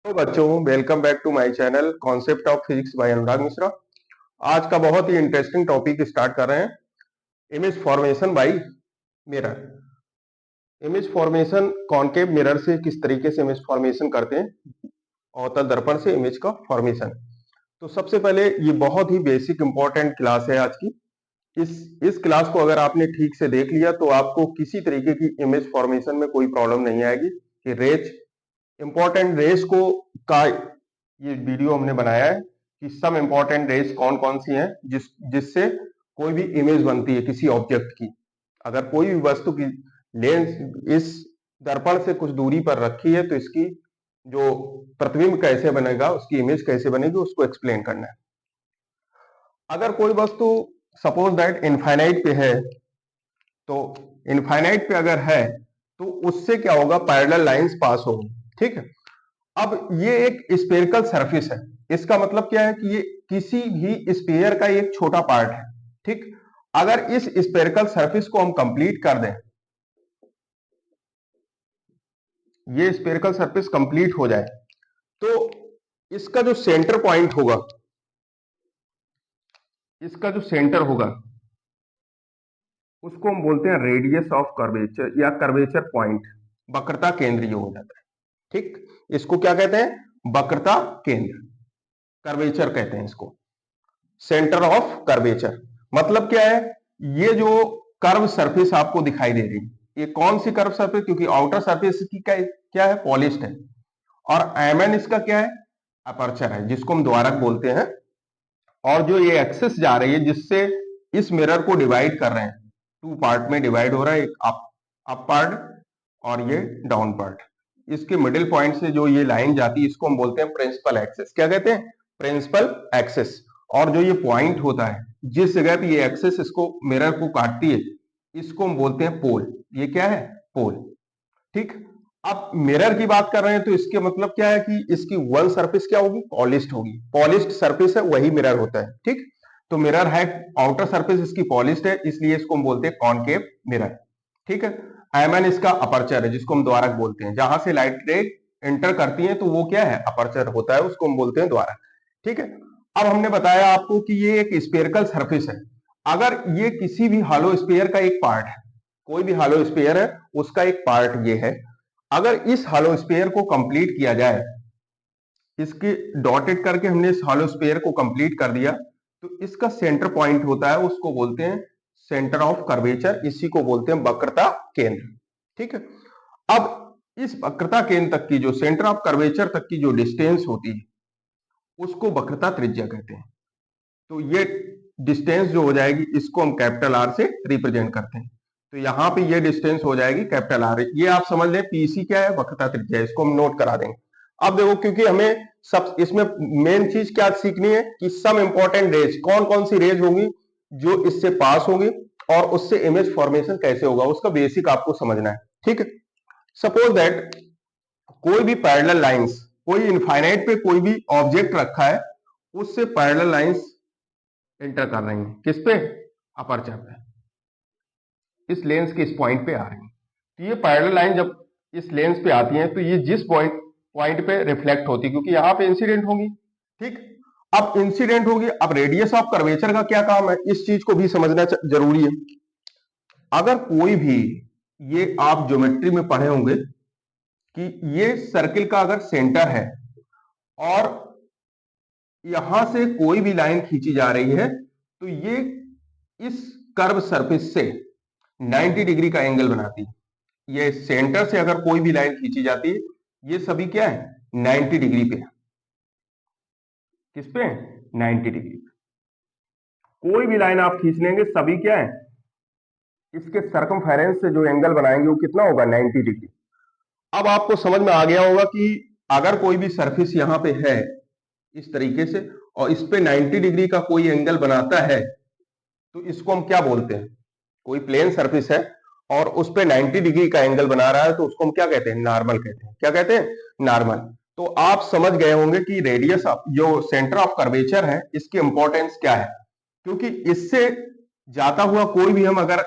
तो बच्चों, welcome back to my channel concept of physics by Anurag Mishra. आज का बहुत ही इंटरेस्टिंग टॉपिक स्टार्ट कर रहे हैं। Image formation by mirror. Image formation concave mirror से किस तरीके से इमेज फॉर्मेशन करते हैं, अवतल दर्पण से इमेज का फॉर्मेशन। तो सबसे पहले ये बहुत ही बेसिक इंपॉर्टेंट क्लास है आज की। इस क्लास को अगर आपने ठीक से देख लिया तो आपको किसी तरीके की इमेज फॉर्मेशन में कोई प्रॉब्लम नहीं आएगी कि रेज इंपॉर्टेंट रेस को का ये वीडियो हमने बनाया है कि सब इंपॉर्टेंट रेस कौन कौन सी हैं जिससे कोई भी इमेज बनती है किसी ऑब्जेक्ट की। अगर कोई भी वस्तु की लेंस इस दर्पण से कुछ दूरी पर रखी है तो इसकी जो प्रतिबिंब कैसे बनेगा, उसकी इमेज कैसे बनेगी, उसको एक्सप्लेन करना है। अगर कोई वस्तु सपोज दैट इनफाइनाइट पे है, तो इनफाइनाइट पे अगर है तो उससे क्या होगा, पैरेलल लाइंस पास होंगी। ठीक है। अब ये एक स्फेरिकल सरफेस है, इसका मतलब क्या है कि ये किसी भी स्फीयर का एक छोटा पार्ट है। ठीक। अगर इस स्फेरिकल सरफेस को हम कंप्लीट कर दें, ये स्फेरिकल सरफेस कंप्लीट हो जाए तो इसका जो सेंटर पॉइंट होगा, इसका जो सेंटर होगा उसको हम बोलते हैं रेडियस ऑफ कर्वेचर या कर्वेचर पॉइंट, वक्रता केंद्र जो हो जाता है। ठीक। इसको क्या कहते हैं? वक्रता केंद्र, कर्वेचर कहते हैं इसको, सेंटर ऑफ कर्वेचर। मतलब क्या है, ये जो कर्व सरफेस आपको दिखाई दे रही है, ये कौन सी कर्व सरफेस, क्योंकि आउटर सरफेस की क्या है, पॉलिश्ड है। और एमएन इसका क्या है, अपर्चर है, जिसको हम द्वारक बोलते हैं। और जो ये एक्सेस जा रही है जिससे इस मिरर को डिवाइड कर रहे हैं, टू पार्ट में डिवाइड हो रहा है, एक अप पार्ट और ये डाउन पार्ट। इसके मिडिल पॉइंट से जो ये लाइन जाती है इसको हम बोलते हैं प्रिंसिपल एक्सेस। क्या कहते हैं? Principal axis. और जो ये पॉइंट होता है जिस जगह पे ये एक्सेस इसको मिरर को काटती है, इसको हम बोलते हैं पोल। ये क्या है? पोल। ठीक। अब मिरर की बात कर रहे हैं तो इसके मतलब क्या है कि इसकी वन सरफेस क्या होगी, पॉलिश्ड होगी। पॉलिश्ड सरफेस है वही मिरर होता है। ठीक। तो मिरर है, आउटर सरफेस इसकी पॉलिश्ड है, इसलिए इसको हम बोलते हैं कॉनकेव मिरर। ठीक है। एमएन इसका अपर्चर है, जिसको हम द्वारक बोलते हैं। जहां से लाइट रे एंटर करती है तो वो क्या है, अपर्चर होता है, उसको हम बोलते हैं द्वारक। ठीक है। अब हमने बताया आपको कि ये एक स्फेरिकल सरफेस है। अगर ये किसी भी हॉलो स्फीयर का एक पार्ट है, कोई भी हॉलो स्फीयर है उसका एक पार्ट ये है, अगर इस हॉलो स्फीयर को कंप्लीट किया जाए, इसके डॉटेड करके हमने इस हॉलो स्फीयर को कंप्लीट कर दिया, तो इसका सेंटर पॉइंट होता है, उसको बोलते हैं सेंटर ऑफ कर्वेचर, इसी को बोलते हैं वक्रता केंद्र। ठीक है। अब इस वक्रता केंद्र तक की जो सेंटर ऑफ कर्वेचर तक की जो डिस्टेंस होती है उसको वक्रता त्रिज्या कहते हैं। तो ये डिस्टेंस जो हो जाएगी इसको हम कैपिटल आर से रिप्रेजेंट करते हैं। तो यहां पे ये डिस्टेंस हो जाएगी कैपिटल आर। ये आप समझ लें पीसी क्या है, वक्रता त्रिज्या, इसको हम नोट करा देंगे। अब देखो, क्योंकि हमें सब इसमें मेन चीज क्या सीखनी है कि सम इंपॉर्टेंट रेज, कौन कौन सी रेज होंगी जो इससे पास होंगी और उससे इमेज फॉर्मेशन कैसे होगा, उसका बेसिक आपको समझना है। ठीक है। सपोज दैट कोई भी पैरेलल लाइंस, कोई इनफाइनाइट पे कोई भी ऑब्जेक्ट रखा है, उससे पैरेलल लाइंस एंटर कर रही हैं, किस पे, अपर्चर पे, इस लेंस के इस पॉइंट पे आ रही है। तो ये पैरेलल लाइन जब इस लेंस पे आती है तो ये जिस पॉइंट पॉइंट पे रिफ्लेक्ट होती है, क्योंकि यहां पे इंसिडेंट होगी। ठीक। अब इंसिडेंट होगी, अब रेडियस ऑफ कर्वेचर का क्या काम है, इस चीज को भी समझना जरूरी है। अगर कोई भी, ये आप ज्योमेट्री में पढ़े होंगे कि ये सर्किल का अगर सेंटर है और यहां से कोई भी लाइन खींची जा रही है तो ये इस कर्व सरफेस से 90 डिग्री का एंगल बनाती है। ये सेंटर से अगर कोई भी लाइन खींची जाती है, ये सभी क्या है, 90 डिग्री पे। किस पे? 90 डिग्री पे कोई भी लाइन आप खींच लेंगे, सभी क्या है, इसके सरकमफेरेंस से जो एंगल बनाएंगे वो कितना होगा, 90 डिग्री। अब आपको समझ में आ गया होगा कि अगर कोई भी सरफेस यहां पे है इस तरीके से और इस पे 90 डिग्री का कोई एंगल बनाता है तो इसको हम क्या बोलते हैं, कोई प्लेन सरफेस है और उस पे 90 डिग्री का एंगल बना रहा है तो उसको हम क्या कहते हैं, नॉर्मल कहते हैं। क्या कहते हैं, नॉर्मल। तो आप समझ गए होंगे कि रेडियस ऑफ जो सेंटर ऑफ कर्वेचर है इसकी इंपॉर्टेंस क्या है, क्योंकि इससे जाता हुआ कोई भी हम अगर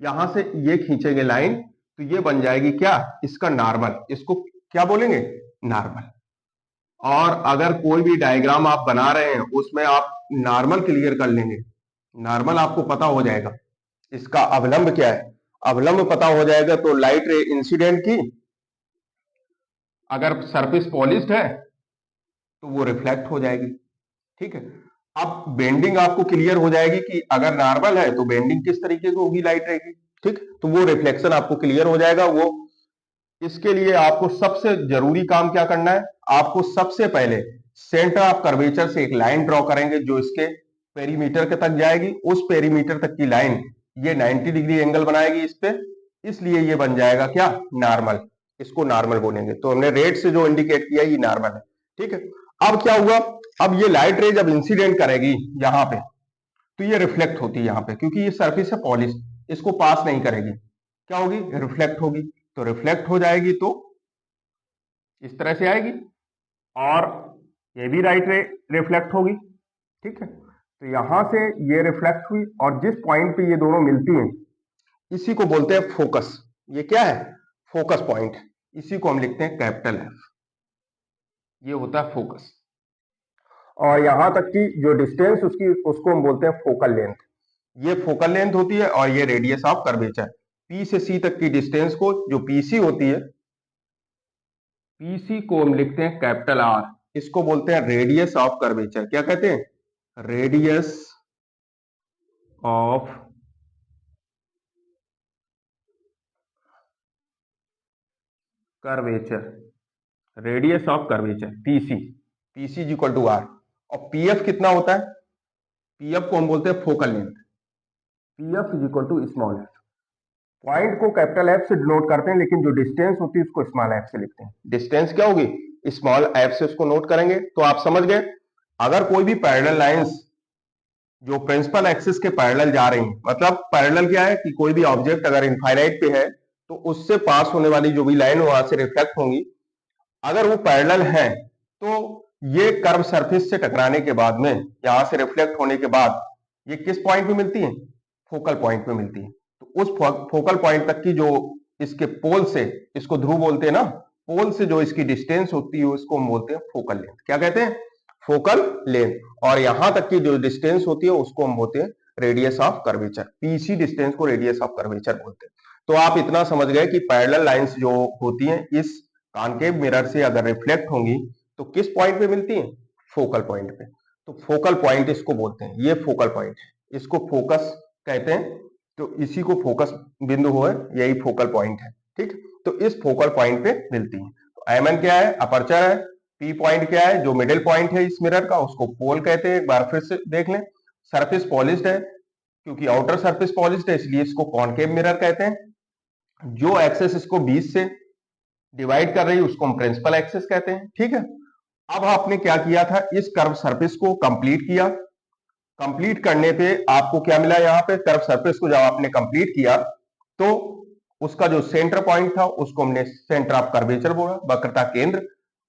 यहां से ये खींचेंगे लाइन तो ये बन जाएगी क्या, इसका नॉर्मल। इसको क्या बोलेंगे, नॉर्मल। और अगर कोई भी डायग्राम आप बना रहे हैं उसमें आप नॉर्मल क्लियर कर लेंगे, नॉर्मल आपको पता हो जाएगा इसका अवलंब क्या है, अवलंब पता हो जाएगा तो लाइट रे इंसिडेंट की अगर सरफेस पॉलिश्ड है तो वो रिफ्लेक्ट हो जाएगी। ठीक है, अब बेंडिंग आपको क्लियर हो जाएगी कि अगर नॉर्मल है तो बेंडिंग किस तरीके की होगी लाइट रे की। ठीक, तो वो रिफ्लेक्शन आपको क्लियर हो जाएगा। वो इसके लिए आपको सबसे जरूरी काम क्या करना है, आपको सबसे पहले सेंटर ऑफ कर्वेचर से एक लाइन ड्रॉ करेंगे जो इसके पेरीमीटर के तक जाएगी। उस पेरीमीटर तक की लाइन ये 90 डिग्री एंगल बनाएगी इस पे, इसलिए ये बन जाएगा क्या, नॉर्मल। इसको नॉर्मल बोलेंगे। तो हमने रेड से जो इंडिकेट किया ये नॉर्मल है। ठीक है, अब क्या हुआ, अब ये लाइट रे जब इंसिडेंट करेगी यहां पे तो ये रिफ्लेक्ट होती है यहाँ पे, क्योंकि ये सरफेस है पॉलिश, इसको पास नहीं करेगी, क्या होगी, रिफ्लेक्ट होगी। तो रिफ्लेक्ट हो जाएगी तो इस तरह से आएगी और ये भी राइट रे रिफ्लेक्ट होगी। ठीक है, तो यहां से ये रिफ्लेक्ट हुई और जिस पॉइंट पे ये दोनों मिलती हैं इसी को बोलते हैं फोकस। ये क्या है, फोकस पॉइंट। इसी को हम लिखते हैं कैपिटल एफ, ये होता है फोकस। और यहां तक की जो डिस्टेंस उसकी उसको हम बोलते हैं फोकल लेंथ। ये फोकल लेंथ होती है और ये रेडियस ऑफ कर्वेचर। पी से सी तक की डिस्टेंस को जो पीसी होती है, पीसी को हम लिखते हैं कैपिटल आर, इसको बोलते हैं रेडियस ऑफ कर्वेचर। क्या कहते हैं, radius of curvature, radius of curvature PC, PC is equal to R. और पीएफ कितना होता है, पीएफ को हम बोलते हैं focal length, PF is equal to small F. Point को कैपिटल एफ से डिनोट करते हैं लेकिन जो डिस्टेंस होती है उसको स्मॉल एफ से लिखते हैं। डिस्टेंस क्या होगी, स्मॉल एफ से उसको नोट करेंगे। तो आप समझ गए, अगर कोई भी पैरेलल लाइंस जो प्रिंसिपल एक्सिस के पैरेलल जा रही हैं, मतलब पैरेलल क्या है कि कोई भी ऑब्जेक्ट अगर इनफाइनाइट पे है तो उससे पास होने वाली जो भी लाइन वहां से रिफ्लेक्ट होंगी, अगर वो पैरेलल है तो ये कर्व सरफेस से टकराने के बाद में यहां से रिफ्लेक्ट होने के बाद ये किस पॉइंट पे मिलती है, फोकल पॉइंट पे मिलती है। तो उस फोकल पॉइंट तक की जो इसके पोल से, इसको ध्रुव बोलते हैं ना, पोल से जो इसकी डिस्टेंस होती है उसको हम बोलते हैं फोकल लेंथ। क्या कहते हैं, फोकल लेंथ। और यहां तक की जो डिस्टेंस होती है उसको हम बोलते हैं radius of curvature. PC distance को रेडियस ऑफ कर्वेचर बोलते हैं। तो आप इतना समझ गए कि पैरेलल लाइंस जो होती हैं इस कॉनकेव मिरर से अगर रिफ्लेक्ट होंगी तो किस पॉइंट पे मिलती हैं, फोकल पॉइंट पे। तो फोकल पॉइंट इसको बोलते हैं, ये फोकल पॉइंट है, इसको फोकस कहते हैं। तो इसी को फोकस बिंदु हो, यही फोकल पॉइंट है। ठीक, तो इस फोकल पॉइंट पे मिलती है। तो एमएन क्या है, अपर्चर है। पी पॉइंट क्या है, जो मिडिल पॉइंट है इस मिरर का, उसको पोल कहते हैं। एक बार फिर से देख लें, सरफेस पॉलिश्ड है, क्योंकि आउटर सरफेस पॉलिश्ड है इसलिए इसको कॉनकेव मिरर कहते हैं। जो एक्सेस इसको 20 से डिवाइड कर रही है उसको हम प्रिंसिपल एक्सिस कहते हैं। ठीक है, अब आपने क्या किया था, इस कर्व सरफेस को कंप्लीट किया। कंप्लीट करने पे आपको क्या मिला, यहाँ पे कर्व सरफेस को जब आपने कंप्लीट किया तो उसका जो सेंटर पॉइंट था उसको हमने सेंटर ऑफ कर्वेचर बोला, वक्रता केंद्र।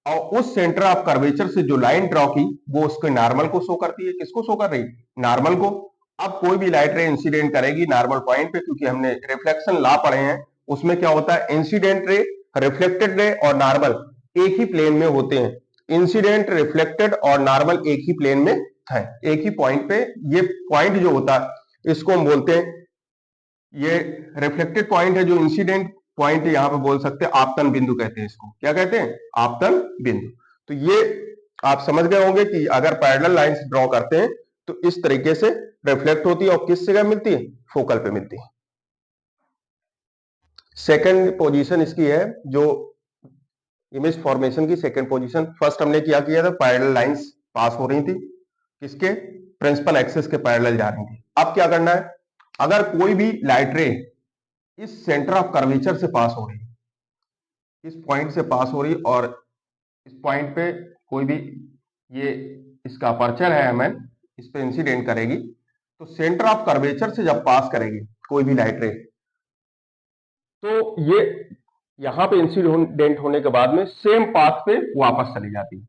और उस सेंटर ऑफ कर्वेचर से जो लाइन ड्रॉ की वो उसके नॉर्मल को शो करती है। किसको शो कर रही, नॉर्मल को। अब कोई भी लाइट रे इंसिडेंट करेगी नॉर्मल पॉइंट पे, क्योंकि हमने रिफ्लेक्शन लॉ पढ़े हैं, उसमें क्या होता है, इंसिडेंट रे, रिफ्लेक्टेड रे और नॉर्मल एक ही प्लेन में होते हैं। इंसिडेंट, रिफ्लेक्टेड और नॉर्मल एक ही प्लेन में है, एक ही पॉइंट पे। ये पॉइंट जो होता है इसको हम बोलते हैं, ये रिफ्लेक्टेड पॉइंट है, जो इंसिडेंट पॉइंट यहां पे बोल सकते हैं आपतन बिंदु कहते हैं इसको। क्या कहते हैं, आपतन बिंदु। तो ये आप समझ गए होंगे कि अगर पैरेलल लाइंस ड्रॉ करते हैं तो इस तरीके से रिफ्लेक्ट होती है और किस जगह मिलती है, फोकल पे मिलती है। सेकंड पोजीशन इसकी है, जो इमेज फॉर्मेशन की सेकंड पोजीशन। फर्स्ट हमने क्या किया था, पैरेलल लाइंस पास हो रही थी, किसके, प्रिंसिपल एक्सिस के पैरेलल जा रही थी। अब क्या करना है, अगर कोई भी लाइट रे इस सेंटर ऑफ कर्वेचर से पास हो रही, इस पॉइंट से पास हो रही और इस पॉइंट पे कोई भी, ये इसका अपर्चर है एमएन, इस पे इंसिडेंट करेगी, तो सेंटर ऑफ कर्वेचर से जब पास करेगी कोई भी लाइट रे, तो ये यहां पे इंसिडेंट होने के बाद में सेम पाथ पे वापस चली जाती है।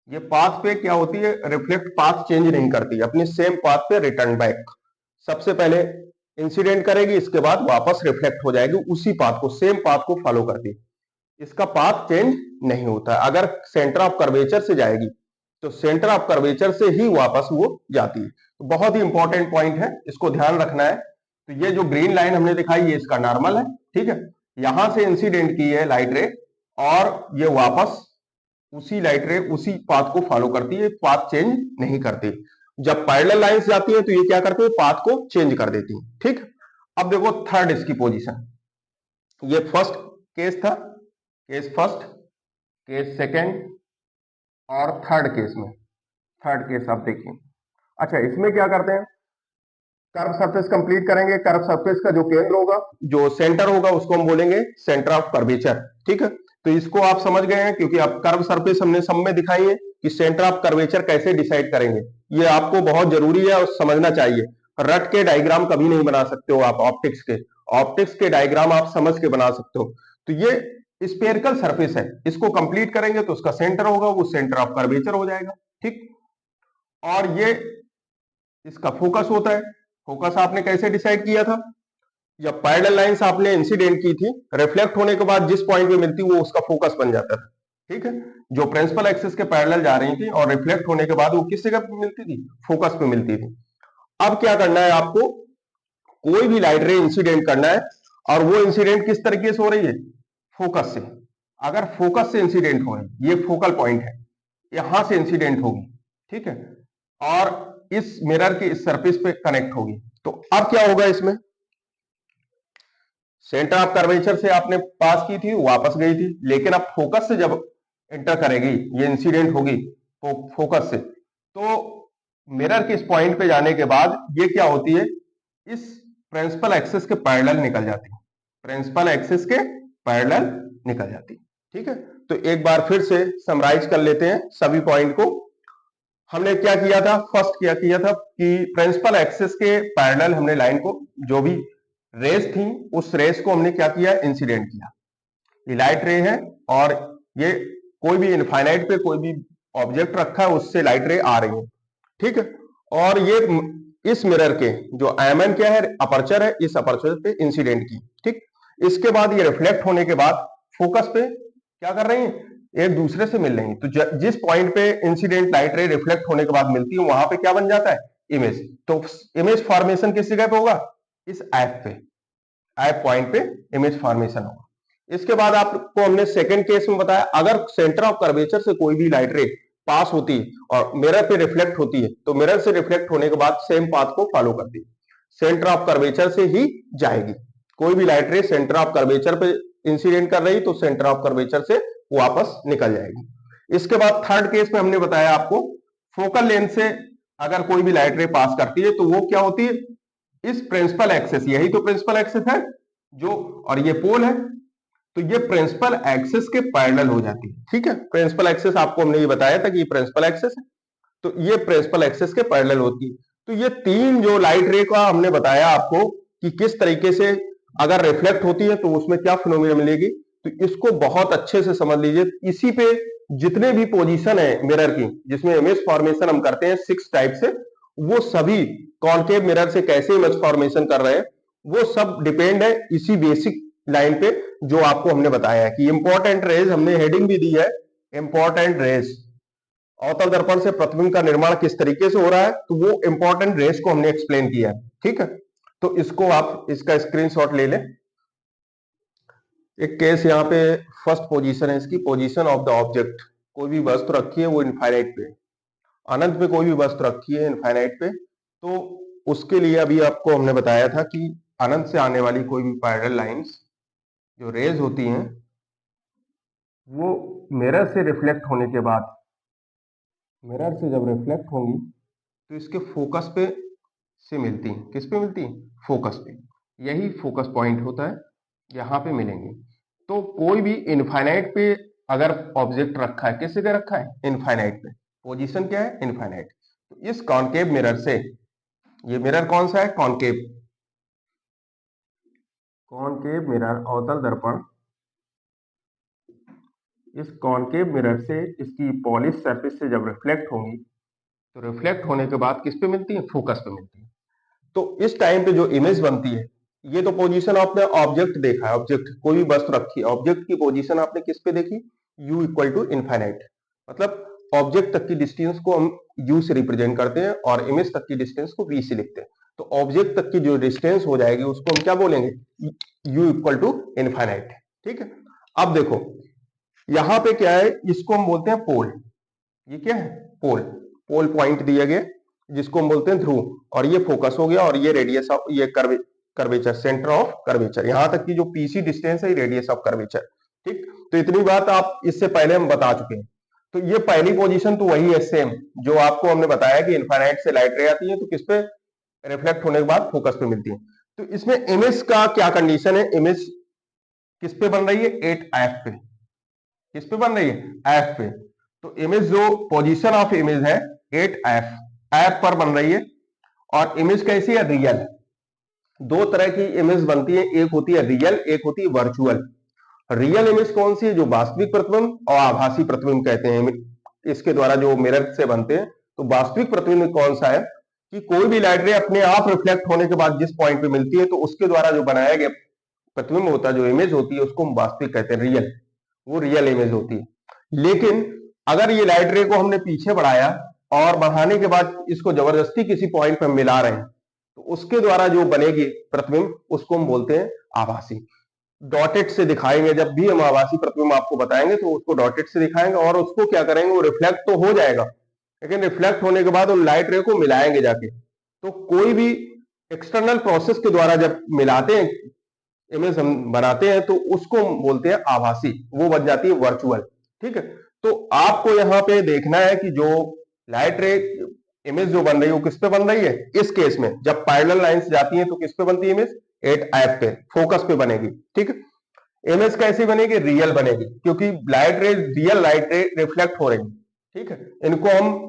ये पाथ पे क्या होती है, रिफ्लेक्ट पाथ चेंज नहीं करती, अपनी सेम पाथ पे रिटर्न बैक। सबसे पहले इंसिडेंट करेगी, इसके बाद वापस रिफ्लेक्ट हो जाएगी, उसी पाथ को, सेम पाथ को फॉलो करती है, इसका पाथ चेंज नहीं होता। अगर सेंटर ऑफ कर्वेचर से जाएगी तो सेंटर ऑफ कर्वेचर से ही वापस वो जाती है। तो बहुत ही इंपॉर्टेंट पॉइंट है, इसको ध्यान रखना है। तो ये जो ग्रीन लाइन हमने दिखाई ये इसका नॉर्मल है, ठीक है। यहां से इंसिडेंट की है लाइट रे और ये वापस उसी लाइट रे उसी पाथ को फॉलो करती है, पाथ चेंज नहीं करती। जब पैरेलल लाइंस जाती है तो ये क्या करती है, पाथ को चेंज कर देती है, ठीक। अब देखो थर्ड इसकी पोजीशन, ये फर्स्ट केस था, केस फर्स्ट, केस सेकंड और थर्ड केस में, थर्ड केस आप देखिए। अच्छा, इसमें क्या करते हैं, कर्व सरफेस कंप्लीट करेंगे। कर्व सरफेस का जो केंद्र होगा, जो सेंटर होगा, उसको हम बोलेंगे सेंटर ऑफ कर्वेचर, ठीक है। तो इसको आप समझ गए हैं, क्योंकि अब कर्व सरफेस हमने सब में दिखाई है कि सेंटर ऑफ कर्वेचर कैसे डिसाइड करेंगे, ये आपको बहुत जरूरी है और समझना चाहिए। रट के डायग्राम कभी नहीं बना सकते हो आप ऑप्टिक्स के, ऑप्टिक्स के डायग्राम आप समझ के बना सकते हो। तो ये स्फेरिकल सरफेस है, इसको कंप्लीट करेंगे तो उसका सेंटर होगा, वो सेंटर ऑफ कर्वेचर हो जाएगा, ठीक। और ये इसका फोकस होता है। फोकस आपने कैसे डिसाइड किया था, जब पैरेलल लाइंस आपने इंसिडेंट की थी, रिफ्लेक्ट होने के बाद जिस पॉइंट पे मिलती वो उसका फोकस बन जाता था, ठीक है। जो प्रिंसिपल एक्सिस के पैरेलल जा रही थी और रिफ्लेक्ट होने के बाद वो किस जगह पे मिलती थी, फोकस पे मिलती थी। अब क्या करना है आपको, कोई भी लाइट रे इंसिडेंट करना है और वो इंसिडेंट किस तरीके से हो रही है, फोकस से। अगर फोकस से इंसिडेंट हो रही है, ये फोकल पॉइंट है, यहां से इंसिडेंट होगी, ठीक है, और इस मिरर की इस सरफेस पे कनेक्ट होगी। तो अब क्या होगा, इसमें सेंटर ऑफ कर्वेचर से आपने पास की थी, वापस गई थी, लेकिन अब फोकस से जब एंटर करेगी, ये इंसिडेंट होगी फोकस से, तो मिरर के इस पॉइंट पे जाने के बाद ये क्या होती है, इस प्रिंसिपल एक्सिस के पैरेलल निकल जाती है, प्रिंसिपल एक्सिस के पैरेलल निकल जाती है, ठीक है। तो एक बार फिर से समराइज कर लेते हैं सभी पॉइंट को। हमने क्या किया था, फर्स्ट क्या किया था कि प्रिंसिपल एक्सिस के पैरेलल हमने लाइन को, जो भी रेस थी उस रेस को हमने क्या किया, इंसिडेंट किया। ये लाइट रे है और ये कोई भी इनफाइनाइट पे कोई भी ऑब्जेक्ट रखा है उससे लाइट रे आ रही है, ठीक है। और ये इस मिरर के जो एमएन क्या है, अपर्चर है, इस अपर्चर पे इंसिडेंट की, ठीक। इसके बाद ये रिफ्लेक्ट होने के बाद फोकस पे क्या कर रही है, एक दूसरे से मिल रही है। तो जिस पॉइंट पे इंसिडेंट लाइट रे रिफ्लेक्ट होने के बाद मिलती है, वहां पे क्या बन जाता है, इमेज। तो इमेज फॉर्मेशन किस जगह पे होगा, इस एफ पे, एफ पॉइंट पे इमेज फॉर्मेशन होगा। इसके बाद आपको हमने सेकंड केस में बताया, अगर सेंटर ऑफ कर्वेचर से कोई भी लाइट रे पास होती है और मिरर पे रिफ्लेक्ट होती है, तो मिरर से रिफ्लेक्ट होने के बाद सेम पाथ को फॉलो करती है, सेंटर ऑफ कर्वेचर से ही जाएगी। कोई भी लाइट रे सेंटर ऑफ कर्वेचर पे इंसिडेंट कर रही तो सेंटर ऑफ कर्वेचर से वापस निकल जाएगी। इसके बाद थर्ड केस में हमने बताया आपको, फोकल लेंथ से अगर कोई भी लाइट रे पास करती है तो वो क्या होती है, इस प्रिंसिपल एक्सिस, यही तो प्रिंसिपल एक्सिस है जो, और ये पोल है, तो ये प्रिंसिपल एक्सिस के पैरेलल हो जाती है, ठीक है। प्रिंसिपल एक्सिस आपको हमने ये बताया था कि ये प्रिंसिपल एक्सिस है, तो ये प्रिंसिपल एक्सिस के पैरेलल होती है। तो ये तीन जो लाइट रे का हमने बताया आपको कि किस तरीके से अगर रिफ्लेक्ट होती है तो उसमें क्या फिनोमिना मिलेगी, तो इसको बहुत अच्छे से समझ लीजिए। इसी पे जितने भी पोजीशन है मिरर की जिसमें इमेज फॉर्मेशन हम करते हैं 6 टाइप से, वो सभी कॉन्केव मिरर से कैसे इमेज फॉर्मेशन कर रहे हैं, वो सब डिपेंड है इसी बेसिक लाइन पे जो आपको हमने बताया है कि इंपॉर्टेंट रेज, हमने हेडिंग भी दी है इंपॉर्टेंट रेज, अवतल दर्पण से प्रतिबिंब का निर्माण किस तरीके से हो रहा है, तो वो इंपॉर्टेंट रेस को हमने एक्सप्लेन किया है, ठीक है। तो इसको आप इसका स्क्रीनशॉट ले लें। एक केस यहाँ पे फर्स्ट पोजीशन है इसकी, पोजीशन ऑफ द ऑब्जेक्ट, कोई भी वस्तु रखी है वो इनफाइनाइट पे, अनंत पे कोई भी वस्तु रखी है इनफाइनाइट पे, तो उसके लिए अभी आपको हमने बताया था कि अनंत से आने वाली कोई भी पैरेलल लाइंस जो रेज होती हैं वो मिरर से रिफ्लेक्ट होने के बाद, मिरर से जब रिफ्लेक्ट होंगी तो इसके फोकस पे से मिलती हैं, किस पे मिलती हैं, फोकस पे, यही फोकस पॉइंट होता है, यहाँ पे मिलेंगे। तो कोई भी इनफाइनाइट पे अगर ऑब्जेक्ट रखा है, किस जगह रखा है, इनफाइनाइट पे, पोजीशन क्या है, इनफाइनाइट। तो इस कॉन्केव मिरर से, ये मिरर कौन सा है, कॉन्केव, कॉन्केव मिरर अवतल दर्पण, इस कॉन्केव मिरर से इसकी पॉलिश सरफेस से जब रिफ्लेक्ट होंगी तो रिफ्लेक्ट होने के बाद किस पे मिलती है, फोकस पे मिलती है। तो इस टाइम पे जो इमेज बनती है, ये तो पोजीशन आपने ऑब्जेक्ट देखा है, ऑब्जेक्ट कोई भी वस्तु रखी है, ऑब्जेक्ट की पोजीशन आपने किस पे देखी, u इक्वल टू इनफाइनाइट, मतलब ऑब्जेक्ट तक की डिस्टेंस को हम u से रिप्रेजेंट करते हैं और इमेज तक की डिस्टेंस को v से लिखते हैं। तो ऑब्जेक्ट तक की जो डिस्टेंस हो जाएगी उसको हम क्या बोलेंगे, u इक्वल टू इनफाइनाइट। ठीक है, अब देखो यहां पे क्या है, इसको हम बोलते हैं पोल। ये क्या है, पोल, पोल पॉइंट दिया गया जिसको हम बोलते हैं ध्रुव, और ये फोकस हो गया, और ये रेडियस ऑफ, ये कर्वेचर, सेंटर ऑफ कर्वेचर, यहां तक की जो पीसी डिस्टेंस है रेडियस ऑफ कर्वेचर। ठीक, तो इतनी बात आप इससे पहले हम बता चुके हैं। तो ये पहली पोजीशन तो वही है सेम जो आपको हमने बताया कि इनफाइनाइट से लाइट रे आती है तो किस पे रिफ्लेक्ट होने के बाद फोकस पे मिलती है। तो इसमें इमेज का क्या कंडीशन है, इमेज किस पे बन रही है, 8f पे। किस पे बन रही है, f पे। तो इमेज जो पोजीशन ऑफ इमेज है 8f, f पर बन रही है। और इमेज कैसी है, रियल। दो तरह की इमेज बनती है, एक होती है रियल, एक होती है वर्चुअल। रियल इमेज कौन सी है, जो वास्तविक प्रतिबिंब और आभासी प्रतिबिंब कहते हैं, इसके द्वारा जो मिरर से बनते हैं। तो वास्तविक प्रतिबिंब कौन सा है कि कोई भी लाइट रे अपने आप रिफ्लेक्ट होने के बाद जिस पॉइंट पे मिलती है तो उसके द्वारा जो बनाया गया प्रतिबिंब होता है, जो इमेज होती है, उसको हम वास्तविक कहते हैं, रियल। वो रियल इमेज होती है। लेकिन अगर ये लाइट रे को हमने पीछे बढ़ाया और बढ़ाने के बाद इसको जबरदस्ती किसी पॉइंट पर मिला रहे हैं तो उसके द्वारा जो बनेगी प्रतिबिंब उसको हम बोलते हैं आभासी। डॉटेड से दिखाएंगे, जब भी हम आभासी प्रतिबिंब आपको बताएंगे तो उसको डॉटेड से दिखाएंगे, और उसको क्या करेंगे, वो रिफ्लेक्ट तो हो जाएगा लेकिन रिफ्लेक्ट होने के बाद वो लाइट रे को मिलाएंगे जाके। तो कोई भी एक्सटर्नल प्रोसेस के द्वारा जब मिलाते हैं, इमेज हम बनाते हैं, तो उसको बोलते हैं आभासी, वो बन जाती है वर्चुअल। ठीक है, तो आपको यहाँ पे देखना है कि जो लाइट रे इमेज जो बन रही है वो किस पे बन रही है। इस केस में जब पैरेलल लाइंस जाती हैं तो किस पे बनती है इमेज, 8f पे, फोकस पे बनेगी। ठीक है, इमेज कैसी बनेगी, रियल बनेगी, क्योंकि लाइट रे, रियल लाइट रे रिफ्लेक्ट हो रही है। ठीक है, इनको हम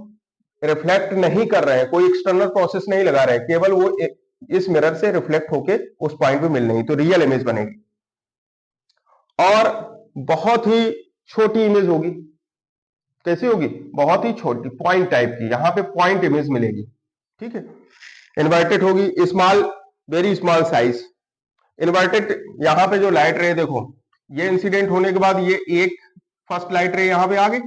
रिफ्लेक्ट नहीं कर रहे हैं, कोई एक्सटर्नल प्रोसेस नहीं लगा रहे हैं, केवल वो इस मिरर से रिफ्लेक्ट होके उस पॉइंट पे मिल रही, तो रियल इमेज बनेगी। और बहुत ही छोटी इमेज होगी, कैसी होगी, बहुत ही छोटी, पॉइंट टाइप की, यहां पे पॉइंट इमेज मिलेगी। ठीक है, इन्वर्टेड होगी, small, very small size inverted. यहां पे जो लाइट रे देखो, ये इंसिडेंट होने के बाद ये एक फर्स्ट लाइट रे यहां पे आ गई,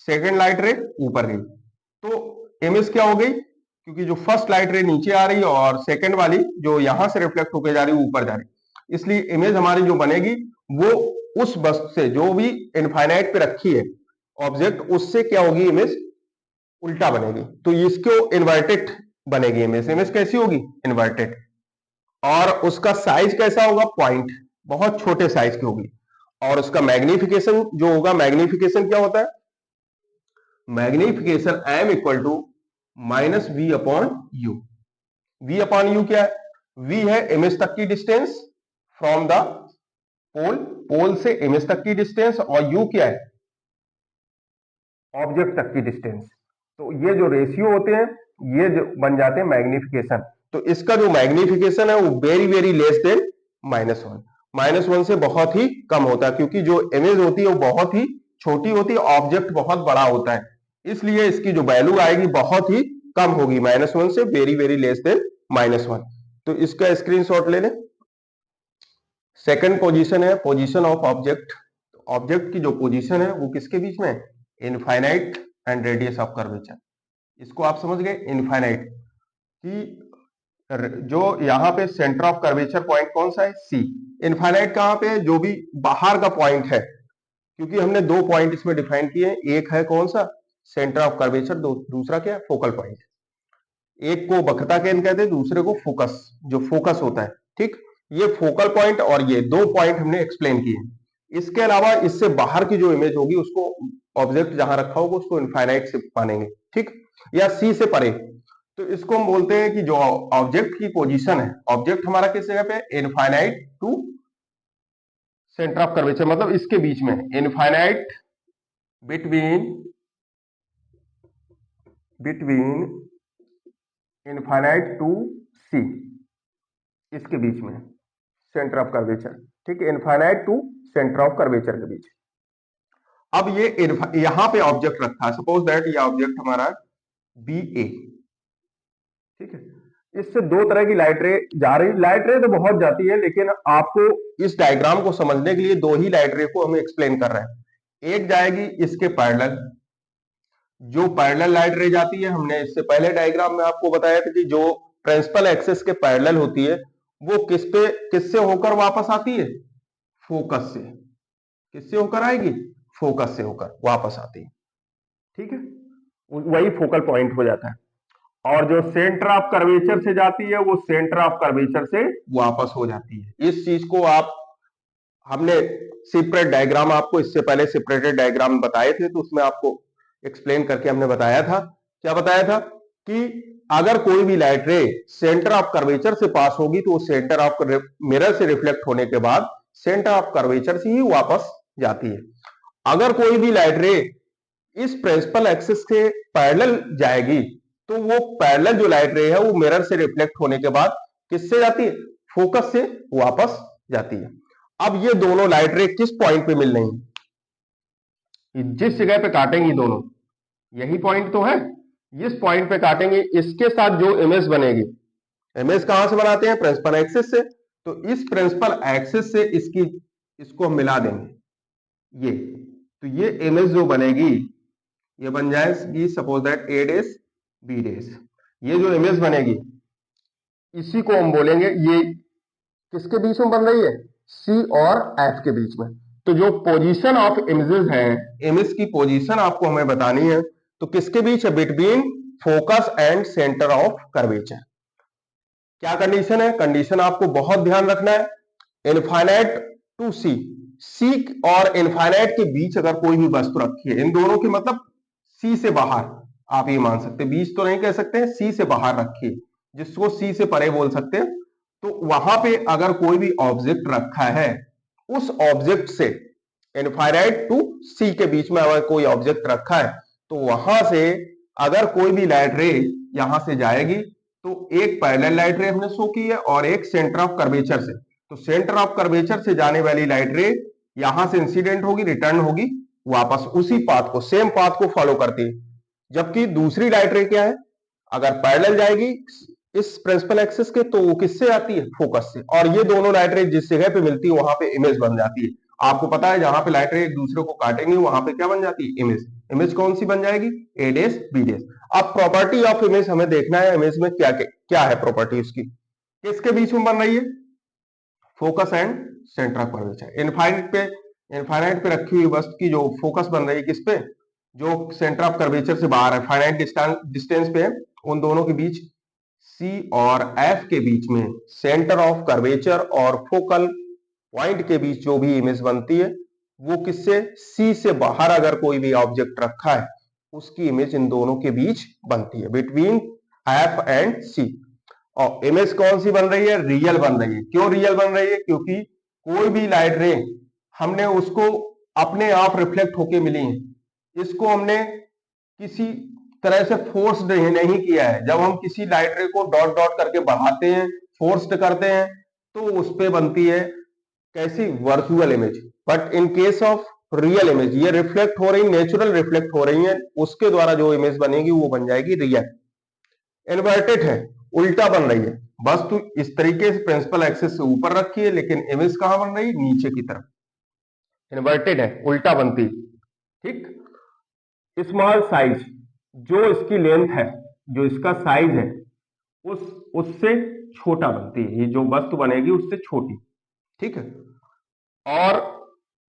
सेकेंड लाइट रे ऊपर गई, तो इमेज क्या हो गई, क्योंकि जो फर्स्ट लाइट रे नीचे आ रही है और सेकेंड वाली जो यहां से रिफ्लेक्ट होकर जा रही है ऊपर जा रही, इसलिए इमेज हमारी जो बनेगी वो उस वस्तु से जो भी इनफाइनाइट पे रखी है ऑब्जेक्ट, उससे क्या होगी, इमेज उल्टा बनेगी। तो इसको इन्वर्टेड बनेगी इमेज। इमेज कैसी होगी, इन्वर्टेड। और उसका साइज कैसा होगा, पॉइंट, बहुत छोटे साइज की होगी। और उसका मैग्निफिकेशन जो होगा, मैग्निफिकेशन क्या होता है, magnification m equal to minus V upon U. V upon U क्या है, वी है इमेज तक की distance from the pole, pole से इमेज तक की डिस्टेंस, और यू क्या है, ऑब्जेक्ट तक की डिस्टेंस। तो ये जो रेशियो होते हैं ये जो बन जाते हैं मैग्निफिकेशन। तो इसका जो मैग्निफिकेशन है वो वेरी वेरी लेस देन -1, -1 से बहुत ही कम होता है, क्योंकि जो इमेज होती है वो बहुत ही छोटी होती है, ऑब्जेक्ट बहुत बड़ा होता है, इसलिए इसकी जो वैल्यू आएगी बहुत ही कम होगी, -1 से वेरी वेरी लेस देन -1। तो इसका स्क्रीनशॉट ले लें। सेकंड पोजीशन है पोजीशन ऑफ ऑब्जेक्ट। ऑब्जेक्ट की जो पोजीशन है वो किसके बीच में है, infinite and radius of curvature. इसको आप समझ गए, इनफाइनाइट कि जो यहाँ पे सेंटर ऑफ कर्वेचर पॉइंट कौन सा है, सी। इनफाइनाइट कहाँ पे है, जो भी बाहर का पॉइंट है, क्योंकि हमने दो पॉइंट इसमें डिफाइन किए, एक है कौन सा, सेंटर ऑफ कर्वेचर, दूसरा क्या है, फोकल पॉइंट। एक को वक्रता केंद्र कहते हैं, दूसरे को फोकस, जो फोकस होता है। ठीक, ये फोकल पॉइंट और ये दो पॉइंट हमने एक्सप्लेन किए। इसके अलावा इससे बाहर की जो इमेज होगी उसको, ऑब्जेक्ट जहां रखा होगा उसको इनफाइनाइट से मानेंगे। ठीक, या सी से परे, तो इसको हम बोलते हैं कि जो ऑब्जेक्ट की पोजीशन है, ऑब्जेक्ट हमारा किस जगह पे, infinite to centre of curvature, मतलब इसके बीच में, infinite between between infinite to C, इसके बीच में सेंटर ऑफ कर्वेचर। ठीक है, infinite to centre of curvature के बीच। अब ये यहां पे ऑब्जेक्ट रखा है, सपोज दैट ये ऑब्जेक्ट हमारा बी ए। ठीक है, इससे दो तरह की लाइट रे जा रही, लाइट रे तो बहुत जाती है, लेकिन आपको इस डायग्राम को समझने के लिए दो ही लाइट रे को हम एक्सप्लेन कर रहे हैं। एक जाएगी इसके पैरेलल, जो पैरेलल लाइट रे जाती है, हमने इससे पहले डायग्राम में आपको बताया था कि जो प्रिंसिपल एक्सिस के पैरेलल होती है वो किससे होकर वापस आती है, फोकस से। किससे होकर आएगी, फोकस से होकर वापस आती है, ठीक है, वही फोकल पॉइंट हो जाता है। और जो सेंटर ऑफ कर्वेचर से जाती है वो सेंटर ऑफ कर्वेचर से वापस हो जाती है। इस चीज को आप, हमने सेपरेट डायग्राम आपको इससे पहले सेपरेटेड डायग्राम बताए थे, तो उसमें आपको एक्सप्लेन करके हमने बताया था, क्या बताया था कि अगर कोई भी लाइट रे सेंटर ऑफ कर्वेचर से पास होगी तो सेंटर ऑफ मिरर से रिफ्लेक्ट होने के बाद सेंटर ऑफ कर्वेचर से ही वापस जाती है। अगर कोई भी लाइट रे इस प्रिंसिपल एक्सिस के पैरेलल जाएगी तो वो पैरेलल जो लाइट रे है वो मिरर से रिफ्लेक्ट होने के बाद किससे जाती है, फोकस से वापस जाती है। अब ये दोनों लाइट रे किस पॉइंट पे मिल रही हैं, जिस जगह पे काटेंगी दोनों, यही पॉइंट तो है, इस पॉइंट पे काटेंगे, इसके साथ जो इमेज बनेगी, इमेज कहां से बनाते हैं, प्रिंसिपल एक्सिस से, तो इस प्रिंसिपल एक्सिस से इसको हम मिला देंगे, तो ये इमेज जो बनेगी ये बन जाएगी suppose that A days be days. ये जो इमेज बनेगी इसी को हम बोलेंगे, ये किसके बीच में बन रही है, सी और एफ के बीच में। तो जो पोजीशन ऑफ इमेजेस है, इमेज की पोजीशन आपको हमें बतानी है, तो किसके बीच है, between focus and centre of curvature. क्या कंडीशन है, कंडीशन आपको बहुत ध्यान रखना है, इनफाइनाइट टू सी, सी और इनफाइनाइट के बीच अगर कोई भी वस्तु रखी है, इन दोनों के मतलब सी से बाहर, आप ये मान सकते हैं, बीच तो नहीं कह सकते हैं, सी से बाहर रखी है, जिसको सी से परे बोल सकते हैं, तो वहां पे अगर कोई भी ऑब्जेक्ट रखा है, उस ऑब्जेक्ट से इनफाइनाइट टू सी के बीच में अगर कोई ऑब्जेक्ट रखा है, तो वहां से अगर कोई भी लाइट रे यहां से जाएगी तो एक पैरेलल लाइट रे हमने शो की है और एक सेंटर ऑफ कर्वेचर से, तो सेंटर ऑफ कर्वेचर से जाने वाली लाइट रे यहां से इंसिडेंट होगी, रिटर्न होगी वापस उसी पाथ को, सेम पाथ को फॉलो करती है। जबकि दूसरी लाइट रे क्या है, अगर पैरेलल जाएगी इस प्रिंसिपल एक्सिस के तो वो किससे आती है, फोकस से, और ये दोनों लाइट रे जिस जगह पे मिलती है वहां पे इमेज बन जाती है। आपको पता है जहां पे लाइट रे एक दूसरे को काटेंगे वहां पे क्या बन जाती है, इमेज। इमेज कौन सी बन जाएगी, ए डेज बी डेज। अब प्रॉपर्टी ऑफ इमेज हमें देखना है, इमेज में क्या क्या है प्रॉपर्टी उसकी, किसके बीच में बन रही है, focus and centre of curvature. Infinite पे रखी हुई वस्तु की जो फोकस बन रही है किस पे, जो सेंटर ऑफ कर्वेचर से बाहर है, फाइनाइट डिस्टेंस पे है, उन दोनों के बीच सी और एफ के बीच में सेंटर ऑफ कर्वेचर और फोकल पॉइंट के बीच जो भी इमेज बनती है वो किससे, सी से बाहर अगर कोई भी ऑब्जेक्ट रखा है उसकी इमेज इन दोनों के बीच बनती है, बिटवीन एफ एंड सी। और इमेज कौन सी बन रही है, रियल बन रही है। क्यों रियल बन रही है, क्योंकि कोई भी लाइट रे हमने उसको अपने आप रिफ्लेक्ट होके मिली है, इसको हमने किसी तरह से फोर्स नहीं किया है। जब हम किसी लाइट रे को डॉट डॉट करके बढ़ाते हैं, फोर्स्ड करते हैं, तो उस पे बनती है कैसी, virtual image. But in case of real image ये रिफ्लेक्ट हो रही, नेचुरल रिफ्लेक्ट हो रही है, उसके द्वारा जो इमेज बनेगी वो बन जाएगी रियल। इन्वर्टेड है, उल्टा बन रही है, वस्तु इस तरीके से प्रिंसिपल एक्सिस से ऊपर रखी है लेकिन इमेज कहां बन रही है, नीचे की तरफ, इन्वर्टेड है, उल्टा बनती, ठीक। स्मॉल साइज, जो इसकी लेंथ है, जो इसका साइज है उससे छोटा बनती है, ये जो वस्तु बनेगी उससे छोटी, ठीक है। और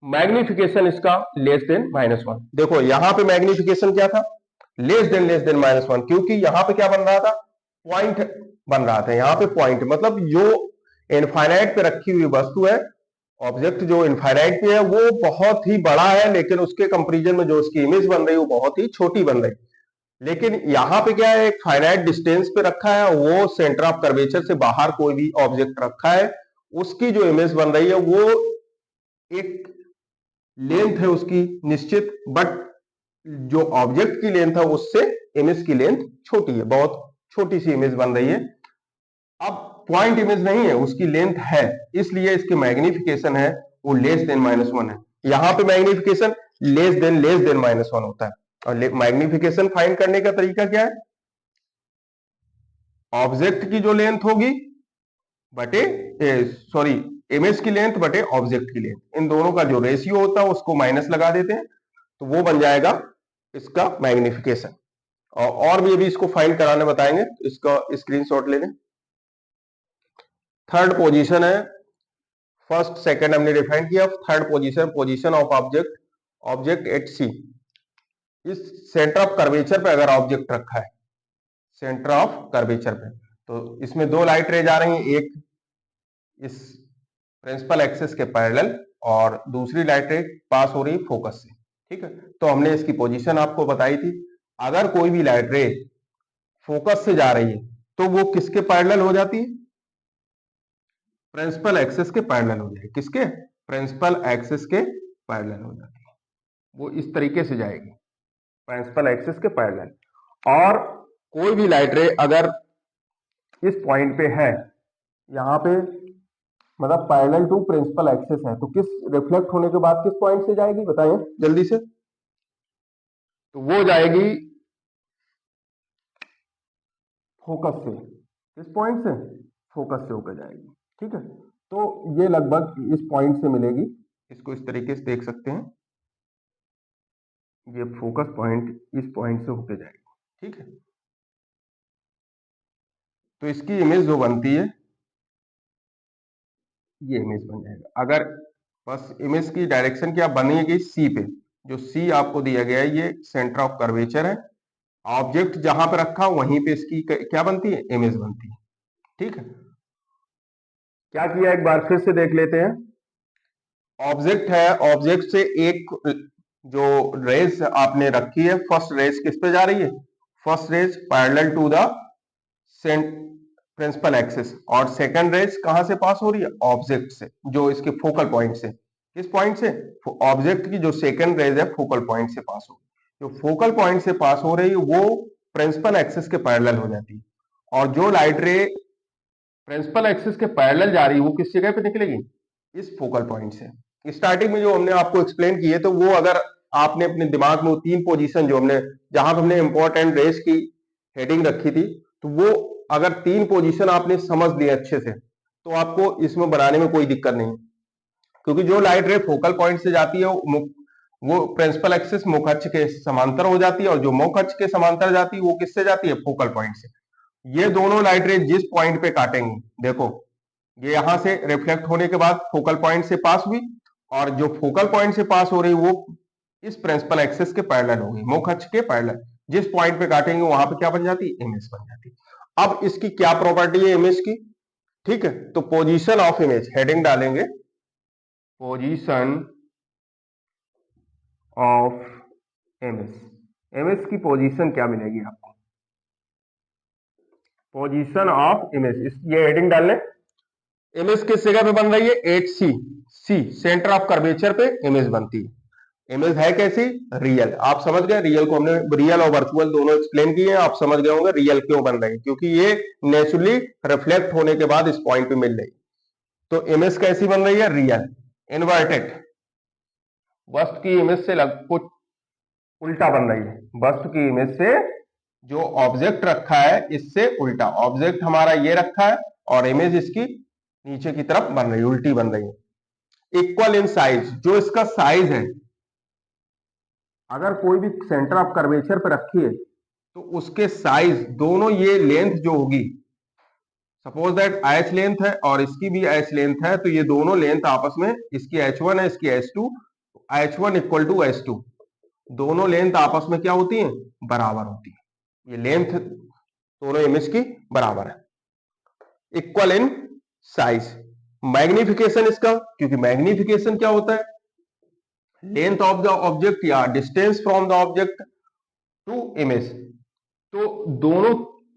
मैग्निफिकेशन इसका लेस देन -1। देखो यहां पे मैग्निफिकेशन क्या था, लेस देन -1, क्योंकि यहां पे क्या बन रहा था, पॉइंट बन रहा था, यहां पे पॉइंट मतलब जो इनफाइनाइट पे रखी हुई वस्तु है, ऑब्जेक्ट जो इनफाइनाइट पे है वो बहुत ही बड़ा है, लेकिन उसके कंपैरिजन में जो उसकी इमेज बन रही है वो बहुत ही छोटी बन रही है। लेकिन यहां पे क्या है, एक फाइनाइट डिस्टेंस पे रखा है, वो सेंटर ऑफ कर्वेचर से बाहर कोई भी ऑब्जेक्ट रखा है, उसकी जो इमेज बन रही है वो एक लेंथ है उसकी निश्चित, बट जो ऑब्जेक्ट की लेंथ है उससे इमेज की लेंथ छोटी है, बहुत छोटी सी इमेज बन रही है। अब पॉइंट इमेज नहीं है, उसकी लेंथ है, इसलिए इसके मैग्निफिकेशन है वो लेस देन -1 है। यहां पे मैग्निफिकेशन लेस देन -1 होता है। और मैग्निफिकेशन फाइंड करने का तरीका क्या है, ऑब्जेक्ट की जो लेंथ होगी बटे, सॉरी, इमेज की लेंथ बटे ऑब्जेक्ट की लेंथ, इन दोनों का जो रेशियो होता है उसको माइनस लगा देते हैं, तो वो बन जाएगा इसका मैग्निफिकेशन। और भी अभी इसको फाइंड कराने बताएंगे, तो इसका स्क्रीनशॉट ले लें। थर्ड पोजीशन है, फर्स्ट सेकंड हमने डिफाइन किया, third position, position of object, object at C. इस सेंटर ऑफ कर्वेचर पे अगर ऑब्जेक्ट रखा है, सेंटर ऑफ कर्वेचर पे, तो इसमें दो लाइट रेज आ रही हैं, एक इस प्रिंसिपल एक्सिस के पैरेलल और दूसरी लाइट रे पास हो रही है फोकस से। ठीक है, तो हमने इसकी पोजीशन आपको बताई थी। अगर कोई भी लाइट रे फोकस से जा रही है तो वो किसके पैरेलल हो जाती है? प्रिंसिपल एक्सिस के पैरेलल हो जाएगी। किसके? प्रिंसिपल एक्सिस के पैरेलल हो जाती है। वो इस तरीके से जाएगी, प्रिंसिपल एक्सिस के पैरेलल। और कोई भी लाइट रे अगर इस पॉइंट पे है, यहां पे मतलब पैरेलल टू प्रिंसिपल एक्सिस है, तो किस रिफ्लेक्ट होने के बाद किस पॉइंट से जाएगी बताएं जल्दी से? तो वो जाएगी फोकस से। किस पॉइंट से? फोकस से होकर जाएगी। ठीक है, तो ये लगभग इस पॉइंट से मिलेगी। इसको इस तरीके से देख सकते हैं, ये फोकस पॉइंट इस पॉइंट से होकर जाएगी। ठीक है, तो इसकी इमेज जो बनती है, ये इमेज बन जाएगा। अगर बस इमेज की डायरेक्शन क्या बनेगी? सी पे। जो सी आपको दिया गया है, ये सेंटर ऑफ कर्वेचर है। ऑब्जेक्ट जहां पे रखा वहीं पे इसकी क्या बनती है? इमेज बनती है। ठीक है, क्या किया एक बार फिर से देख लेते हैं। ऑब्जेक्ट है, ऑब्जेक्ट से एक जो रेज आपने रखी है, फर्स्ट रेज किस पे जा रही है? First rays parallel to the principal axis, और सेकंड रेज कहां से पास हो रही है? ऑब्जेक्ट से, जो इसके फोकल पॉइंट से। किस पॉइंट से? ऑब्जेक्ट की जो सेकंड रेज है फोकल पॉइंट से पास हो रही है। जो फोकल पॉइंट से पास हो रही है वो प्रिंसिपल एक्सिस के पैरेलल हो जाती है। और जो लाइट रे प्रिंसिपल एक्सिस के पैरेलल जा रही है वो किस जगह पे निकलेगी? इस फोकल पॉइंट से। स्टार्टिंग में जो हमने आपको एक्सप्लेन किए, तो वो अगर आपने अपने दिमाग में वो तीन पोजीशन जो हमने, जहां पे हमने इंपॉर्टेंट रेस की हेडिंग रखी थी, तो वो अगर तीन पोजीशन आपने समझ लिए अच्छे से, तो आपको इसमें बनाने में कोई दिक्कत नहीं। क्योंकि जो लाइट रे फोकल पॉइंट से जाती है वो प्रिंसिपल एक्सिस मुख अक्ष के समांतर हो जाती है, और जो मुख अक्ष के समांतर जाती है वो किससे जाती है? फोकल पॉइंट से। ये दोनों लाइट रे जिस पॉइंट पे काटेंगे, देखो ये यहां से रिफ्लेक्ट होने के बाद फोकल पॉइंट से पास हुई, और जो फोकल पॉइंट से पास हो रही वो इस प्रिंसिपल एक्सिस के पैरेलल होगी, मुख अक्ष के पैरेलल। जिस पॉइंट पे काटेंगे वहां पे क्या बन जाती है? इमेज बन जाती है। अब इसकी क्या प्रॉपर्टी है इमेज की? ठीक है, तो पोजीशन ऑफ इमेज, हेडिंग डालेंगे पोजीशन ऑफ इमेज। इमेज की पोजीशन क्या मिलेगी आपको? पोजीशन ऑफ इमेज, ये हेडिंग डाल लें। इमेज किस जगह पे बन रही है? 8C, C centre of curvature पे इमेज बनती है। इमेज है कैसी? रियल। आप समझ गए, रियल को हमने रियल और वर्चुअल दोनों एक्सप्लेन किए हैं, आप समझ गए होंगे रियल क्यों बन रही है, क्योंकि ये नेचुरली रिफ्लेक्ट होने के बाद इस पॉइंट पे मिल रही। तो इमेज कैसी बन रही है? रियल, इन्वर्टेड, वस्तु की इमेज से कुछ उल्टा बन रही है। वस्तु की इमेज से जो ऑब्जेक्ट रखा है इससे उल्टा। ऑब्जेक्ट हमारा ये रखा है और इमेज इसकी नीचे की तरफ बन रही है, उल्टी बन रही है। इक्वल इन साइज, जो इसका साइज है, अगर कोई भी सेंटर ऑफ कर्वेचर पे रखी है तो उसके साइज दोनों, ये लेंथ जो होगी, सपोज दैट एच लेंथ है और इसकी भी एच लेंथ है, तो ये दोनों लेंथ आपस में, इसकी H1 है इसकी H2, H1 equal to H2, दोनों लेंथ आपस में क्या होती है? बराबर होती है। ये लेंथ दोनों इमेज की बराबर है, इक्वल इन साइज। मैग्निफिकेशन इसका, क्योंकि मैग्निफिकेशन क्या होता है? लेंथ ऑफ द ऑब्जेक्ट या distance from the object to image. तो दोनों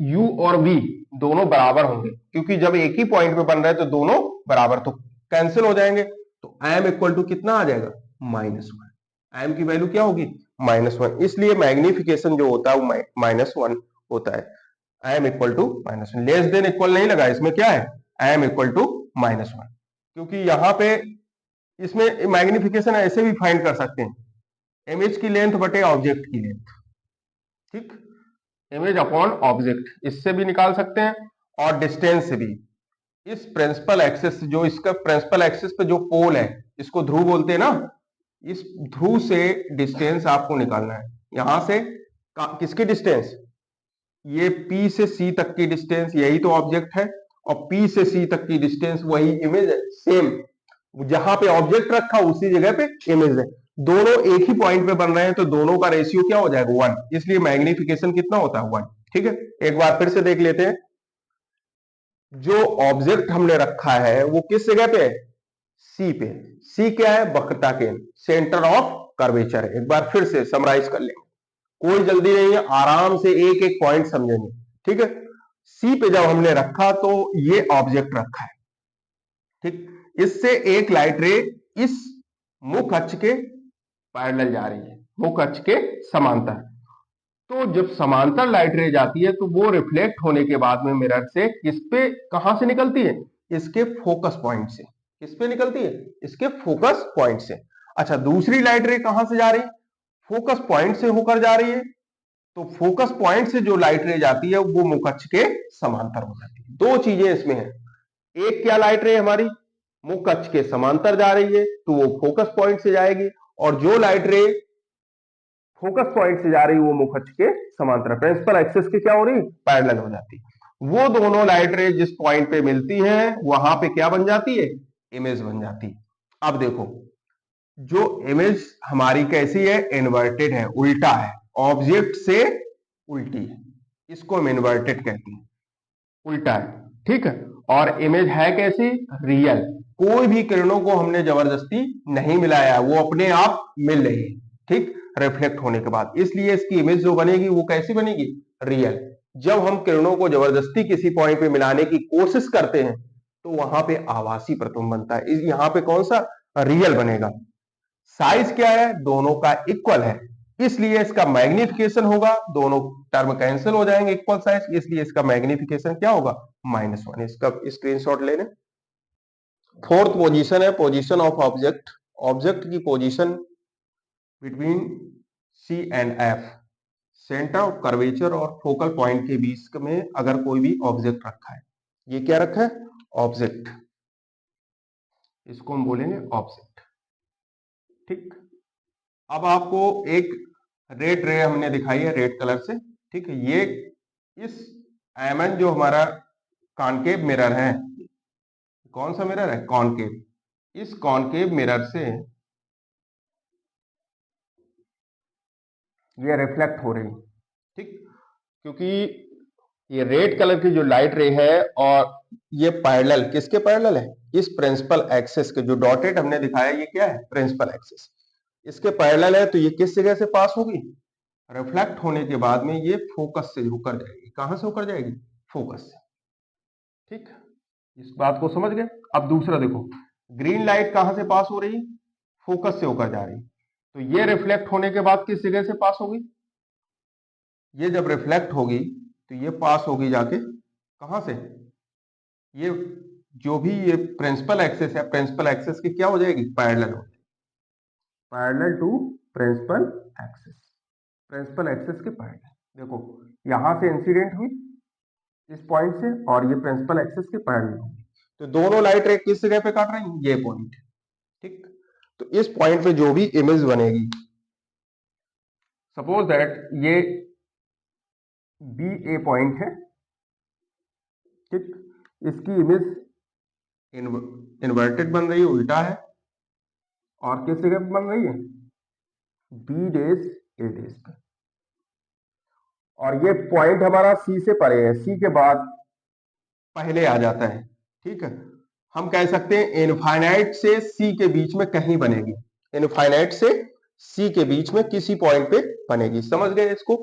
u और v दोनों बराबर होंगे, क्योंकि जब एक ही पॉइंट पे बन रहा है तो दोनों बराबर, तो कैंसिल हो जाएंगे। तो m इक्वल टू कितना आ जाएगा? -1। m की वैल्यू क्या होगी? -1। इसलिए मैग्निफिकेशन जो होता है वो -1 होता है। m equal to -1, less than equal नहीं लगा, इसमें क्या है? m इक्वल टू -1, क्योंकि यहां पे इसमें मैग्निफिकेशन ऐसे भी फाइंड कर सकते हैं, इमेज की लेंथ बटे ऑब्जेक्ट की लेंथ। ठीक, इमेज अपॉन ऑब्जेक्ट, इससे भी निकाल सकते हैं, और डिस्टेंस से भी। इस प्रिंसिपल एक्सिस, जो इसका प्रिंसिपल एक्सिस पे जो पोल है, इसको ध्रुव बोलते हैं ना, इस ध्रुव से डिस्टेंस आपको निकालना है, यहां से किसकी डिस्टेंस, ये P से C तक की डिस्टेंस, यही तो ऑब्जेक्ट है, और P से C तक की डिस्टेंस वही इमेज है, सेम जहां पे ऑब्जेक्ट रखा उसी जगह पे इमेज है, दोनों एक ही पॉइंट पे बन रहे हैं, तो दोनों का रेशियो क्या हो जाएगा 1, इसलिए मैग्निफिकेशन कितना होता है 1। ठीक है, एक बार फिर से देख लेते हैं, जो ऑब्जेक्ट हमने रखा है वो किस जगह पे है, सी पे। सी क्या है, वक्रता केंद्र, सेंटर ऑफ कर्वेचर है। एक बार फिर से समराइज कर लेंगे, कोई जल्दी नहीं है, आराम से एक एक पॉइंट समझेंगे। ठीक है, सी पे जब हमने रखा तो ये ऑब्जेक्ट रखा है, ठीक, इससे एक लाइट रे इस मुख अक्ष के पैरेलल जा रही है, मुख अक्ष के समांतर। तो जब समांतर लाइट रे जाती है तो वो रिफ्लेक्ट होने के बाद में मिरर से किस पे, कहां से निकलती है, इसके फोकस पॉइंट से। किस पे निकलती है, इसके फोकस पॉइंट से। अच्छा, दूसरी लाइट रे कहां से जा रही है, फोकस पॉइंट से होकर जा रही है, तो फोकस पॉइंट से जो लाइट रे जाती है वो मुख अक्ष के समांतर हो जाती है। दो चीजें इसमें है, एक क्या लाइट रे हमारी मुख अक्ष के समांतर जा रही है तो वो फोकस पॉइंट से जाएगी, और जो लाइट रे फोकस पॉइंट से जा रही है वो मुख अक्ष के समांतर, प्रिंसिपल एक्सिस के क्या हो रही, पैरेलल हो जाती है। वो दोनों लाइट रे जिस पॉइंट पे मिलती है वहां पे क्या बन जाती है, इमेज बन जाती है। अब देखो, जो इमेज हमारी कैसी है, इन्वर्टेड है, उल्टा है, ऑब्जेक्ट से उल्टी है, इसको हम इन्वर्टेड कहते हैं, उल्टा है। ठीक है, और इमेज है कैसी, रियल, कोई भी किरणों को हमने जबरदस्ती नहीं मिलाया, वो अपने आप मिल रही है, ठीक, रिफ्लेक्ट होने के बाद, इसलिए इसकी इमेज जो बनेगी वो कैसी बनेगी, रियल। जब हम किरणों को जबरदस्ती किसी पॉइंट पे मिलाने की कोशिश करते हैं तो वहां पे आभासी प्रतिबिंब बनता है, यहां पे कौन सा, रियल बनेगा। साइज क्या है, दोनों का इक्वल है, इसलिए इसका मैग्निफिकेशन होगा, दोनों टर्म कैंसिल हो जाएंगे, इक्वल साइज, इसलिए इसका मैग्निफिकेशन क्या होगा, -1। इसका स्क्रीनशॉट ले लें। फोर्थ पोजीशन है पोजीशन ऑफ ऑब्जेक्ट, ऑब्जेक्ट की position between C and F, centre of curvature और फोकल पॉइंट के बीच में अगर कोई भी ऑब्जेक्ट रखा है, ये क्या रखा है, ऑब्जेक्ट, इसको हम बोलेंगे ऑब्जेक्ट। ठीक, अब आपको एक रेड रे हमने दिखाई है रेड कलर से, ठीक है, ये इस एमएन जो हमारा कॉनकेव मिरर है, कौन सा मिरर है, कॉनकेव, इस कॉनकेव मिरर से ये रिफ्लेक्ट हो रही, ठीक, क्योंकि ये रेड कलर की जो लाइट रे है और ये पैरेलल, किसके पैरेलल है, इस प्रिंसिपल एक्सिस के, जो डॉटेड हमने दिखाया ये क्या है, प्रिंसिपल एक्सिस, इसके पैरेलल है, तो ये किस जगह से पास होगी, रिफ्लेक्ट होने के बाद में ये फोकस से होकर जाएगी, कहां से होकर जाएगी, फोकस से। ठीक, इस बात को समझ गए। अब दूसरा देखो, ग्रीन लाइट कहां से पास हो रही, फोकस से होकर जा रही, तो ये रिफ्लेक्ट होने के बाद किस जगह से पास होगी, ये जब रिफ्लेक्ट होगी तो ये पास होगी जाके कहां से, ये जो भी ये प्रिंसिपल एक्सिस है, प्रिंसिपल एक्सिस की क्या हो जाएगी, पैरेलल हो जाएगी, parallel to principal axis, principal axis के पैरेलल। देखो यहां से इंसिडेंट हुई इस पॉइंट से, और ये प्रिंसिपल एक्सिस के पैरेलल होगी, तो दोनों लाइट रे किस जगह पे काट रही है, ये पॉइंट। ठीक, तो इस पॉइंट पे जो भी इमेज बनेगी, सपोज दैट ये बी ए पॉइंट है, ठीक, इसकी इमेज इन्वर्टेड बन रही है, उल्टा है, और किस जगह पे बन रही है, बी डेज ए डेज पे, और ये पॉइंट हमारा सी से परे है, सी के बाद पहले आ जाता है। ठीक है, हम कह सकते हैं इनफाइनाइट से सी के बीच में कहीं बनेगी, इनफाइनाइट से सी के बीच में किसी पॉइंट पे बनेगी, समझ गए इसको।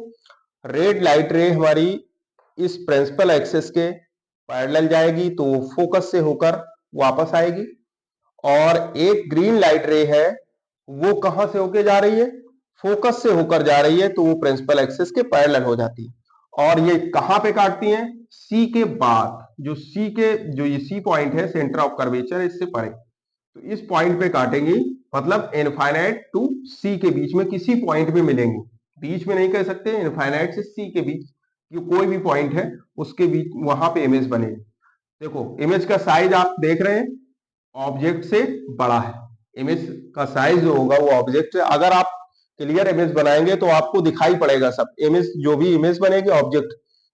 रेड लाइट रे हमारी इस प्रिंसिपल एक्सिस के पैरेलल जाएगी तो वो फोकस से होकर वापस आएगी, और एक ग्रीन लाइट रे है वो कहां से होकर जा रही है, फोकस से होकर जा रही है, तो वो प्रिंसिपल एक्सिस के पैरेलल हो जाती है, और ये कहां पे काटती हैं, सी के बाद, जो सी के, जो ये सी पॉइंट है सेंटर ऑफ कर्वेचर, इससे परे, तो इस पॉइंट पे काटेंगी, मतलब इनफाइनाइट टू सी के बीच में किसी पॉइंट पे मिलेंगी, बीच में नहीं कह सकते, इनफाइनाइट से सी के बीच जो कोई भी पॉइंट है उसके बीच, वहां पे इमेज बनेगी। देखो इमेज का साइज आप देख रहे हैं, ऑब्जेक्ट से बड़ा है, इमेज का साइज जो होगा वो ऑब्जेक्ट, अगर आप क्लियर इमेज बनाएंगे तो आपको दिखाई पड़ेगा सब इमेज, जो भी इमेज बनेगी ऑब्जेक्ट,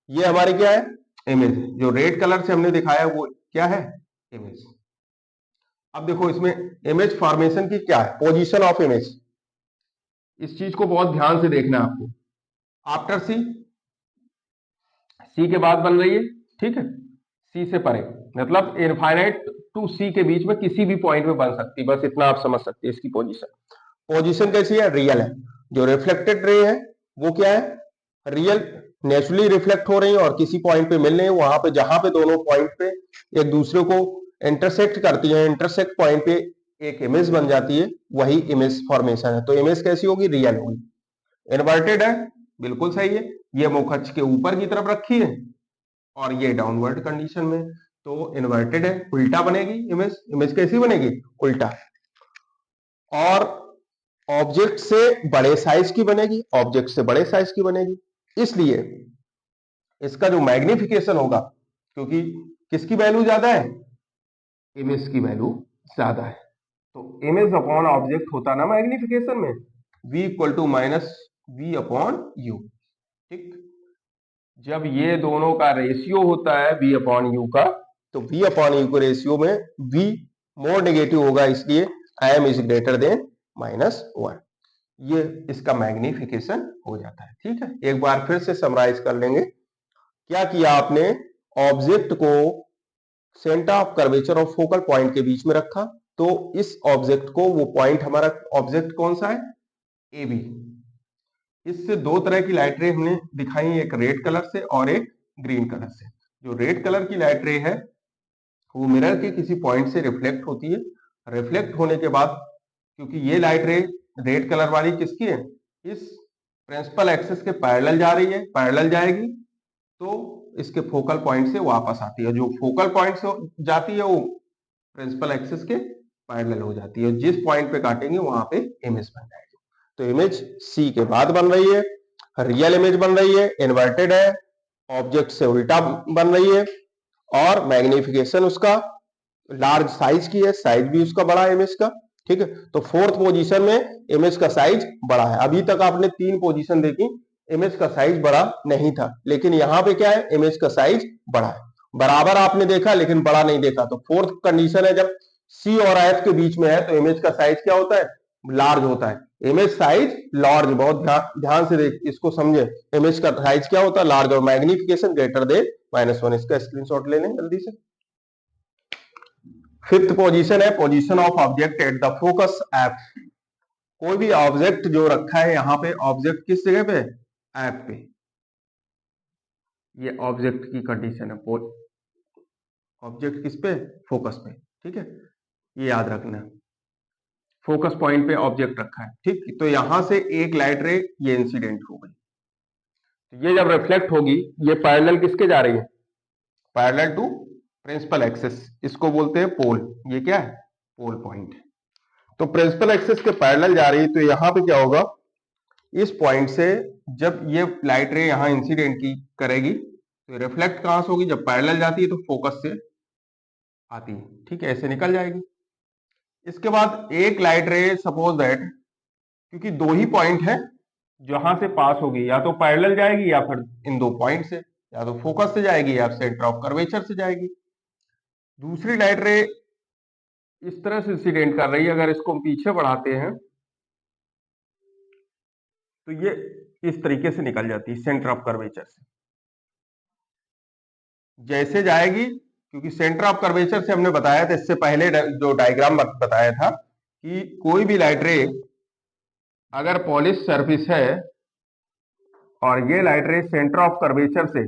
ये हमारी क्या है, इमेज। जो रेड कलर से हमने दिखाया वो क्या है, इमेज। अब देखो इसमें इमेज फॉर्मेशन की क्या है, पोजीशन ऑफ इमेज, इस चीज को बहुत ध्यान से देखना है आपको। आफ्टर सी, सी के बाद बन रही है, ठीक है, सी से परे, मतलब इनफाइनाइट टू सी के बीच में किसी भी पॉइंट में बन सकती है, बस इतना आप समझ सकते हैं इसकी पोजीशन। पोजीशन कैसी है, रियल है। जो रिफ्लेक्टेड रे है वो क्या है, रियल, नेचुरली रिफ्लेक्ट हो रही है और किसी पॉइंट पे मिल रही है, वहां पे जहां पे दोनों पॉइंट पे एक दूसरे को इंटरसेक्ट करती है, इंटरसेक्ट पॉइंट पे एक इमेज बन जाती है, वही इमेज फॉर्मेशन है। तो इमेज कैसी होगी, रियल होगी। इन्वर्टेड है, बिल्कुल सही है, ये मुख अक्ष के ऊपर की तरफ रखी है और ये डाउनवर्ड कंडीशन में, तो इन्वर्टेड है, उल्टा बनेगी इमेज। इमेज कैसी बनेगी, उल्टा। और ऑब्जेक्ट से बड़े साइज की बनेगी, ऑब्जेक्ट से बड़े साइज की बनेगी, इसलिए इसका जो मैग्निफिकेशन होगा, क्योंकि किसकी वैल्यू ज्यादा है, इमेज की वैल्यू ज्यादा है, तो इमेज अपॉन ऑब्जेक्ट होता ना मैग्निफिकेशन में, v equal to minus V upon U, ठीक। जब ये दोनों का रेशियो होता है v अपॉन यू का, तो v अपॉन यू के रेशियो में v मोर नेगेटिव होगा, इसलिए m इज ग्रेटर देन -1, ये इसका मैग्निफिकेशन हो जाता है, ठीक है। एक बार फिर से समराइज कर लेंगे, क्या किया आपने, ऑब्जेक्ट को सेंटर ऑफ कर्वेचर और फोकल पॉइंट के बीच में रखा, तो इस ऑब्जेक्ट को, वो पॉइंट हमारा ऑब्जेक्ट कौन सा है, ए बी। इससे दो तरह की लाइट रे हमने दिखाई, एक रेड कलर से और एक ग्रीन कलर से। जो रेड कलर की लाइट रे है वो मिरर के किसी पॉइंट से रिफ्लेक्ट होती है, रिफ्लेक्ट होने के बाद, क्योंकि ये लाइट रे रेड कलर वाली किसकी है, इस प्रिंसिपल एक्सिस के पैरेलल जा रही है, पैरेलल जाएगी तो इसके फोकल पॉइंट से वापस आती है, जो फोकल पॉइंट से जाती है वो प्रिंसिपल एक्सिस के पैरेलल हो जाती है, जिस पॉइंट पे काटेंगे वहां पे इमेज बन जाएगी। तो इमेज सी के बाद बन रही है, रियल इमेज बन रही है, इन्वर्टेड है, ऑब्जेक्ट से उल्टा बन रही है, और मैग्निफिकेशन उसका लार्ज साइज की है, साइज भी उसका बड़ा है इमेज का, ठीक है। तो फोर्थ पोजीशन में इमेज का साइज बड़ा है। अभी तक आपने 3 पोजीशन देखी, इमेज का साइज बड़ा नहीं था, लेकिन यहां पे क्या है, इमेज का साइज बड़ा है। बराबर आपने देखा लेकिन बड़ा नहीं देखा, तो फोर्थ कंडीशन है, जब सी और एफ के बीच में है तो इमेज का साइज क्या होता है, लार्ज होता है। इमेज साइज लार्ज, बहुत ध्यान से देख, इसको समझे, इमेज का साइज क्या होता है, लार्ज, और मैग्निफिकेशन ग्रेटर देन -1। इसका स्क्रीनशॉट ले लें जल्दी से। फिफ्थ पोजीशन है position of object at the focus F. कोई भी ऑब्जेक्ट जो रखा है यहाँ पे, ऑब्जेक्ट किस जगह पे, एफ पे, ये ऑब्जेक्ट की कंडीशन है, ऑब्जेक्ट किस पे, फोकस पे, ठीक है, ये याद रखना। फोकस पॉइंट पे ऑब्जेक्ट रखा है, ठीक। तो यहां से एक लाइट रे ये इंसिडेंट हो गई, तो ये जब रिफ्लेक्ट होगी, ये पैरेलल किसके जा रही है, पैरेलल टू प्रिंसिपल एक्सिस, इसको बोलते हैं पोल, ये क्या है, पोल पॉइंट। तो प्रिंसिपल एक्सिस के पैरेलल जा रही है, तो यहां पे क्या होगा, इस पॉइंट से जब ये लाइट रे यहां इंसिडेंट की करेगी, तो रिफ्लेक्ट कहां से होगी, जब पैरेलल जाती है तो फोकस से आती है, ठीक है, ऐसे निकल जाएगी। इसके बाद एक लाइट रे सपोज दैट, क्योंकि दो ही पॉइंट है जहां से पास होगी, या तो पैरेलल जाएगी या फिर इन दो पॉइंट से, या तो फोकस से जाएगी या सेंटर ऑफ कर्वेचर से जाएगी। दूसरी लाइट रे इस तरह से इंसिडेंट कर रही है, अगर इसको हम पीछे बढ़ाते हैं तो ये इस तरीके से निकल जाती है सेंटर ऑफ कर्वेचर से, जैसे जाएगी, क्योंकि सेंटर ऑफ कर्वेचर से हमने बताया था इससे पहले जो डायग्राम बताया था, कि कोई भी लाइट रे अगर पॉलिश सरफेस है और ये लाइट रे सेंटर ऑफ कर्वेचर से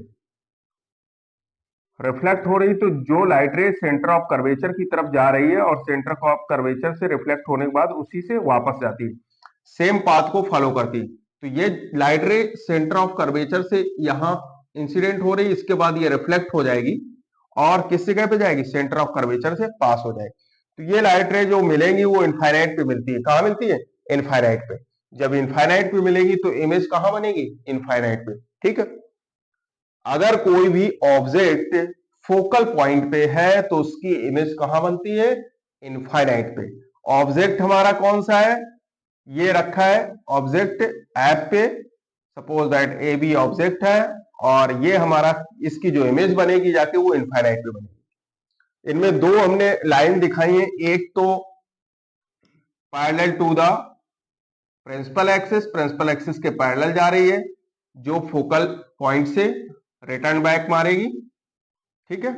रिफ्लेक्ट हो रही, तो जो लाइट रे सेंटर ऑफ कर्वेचर की तरफ जा रही है और सेंटर ऑफ कर्वेचर से रिफ्लेक्ट होने के बाद उसी से वापस जाती है, सेम पाथ को फॉलो करती, तो ये लाइट रे सेंटर ऑफ कर्वेचर से यहां इंसिडेंट हो रही, इसके बाद ये रिफ्लेक्ट हो जाएगी और किस जगह पे जाएगी, सेंटर ऑफ कर्वेचर से पास हो जाएगी। तो ये लाइट रे जो मिलेंगी वो इनफाइनाइट पे मिलती है, कहां मिलती है, इनफाइनाइट पे। जब इनफाइनाइट पे मिलेगी तो इमेज कहां बनेगी, इनफाइनाइट पे, ठीक है। अगर कोई भी ऑब्जेक्ट फोकल पॉइंट पे है तो उसकी इमेज कहां बनती है, इनफाइनाइट पे। ऑब्जेक्ट हमारा कौन सा है, ये रखा है ऑब्जेक्ट ऐप पे, suppose that A B object है, और ये हमारा इसकी जो इमेज बनेगी जाके वो इनफाइनाइट पे बनेगी। इनमें दो हमने लाइन दिखाई है, एक तो parallel to the principal axis के पैरेलल जा रही है, जो फोकल पॉइंट से रिटर्न बैक मारेगी, ठीक है,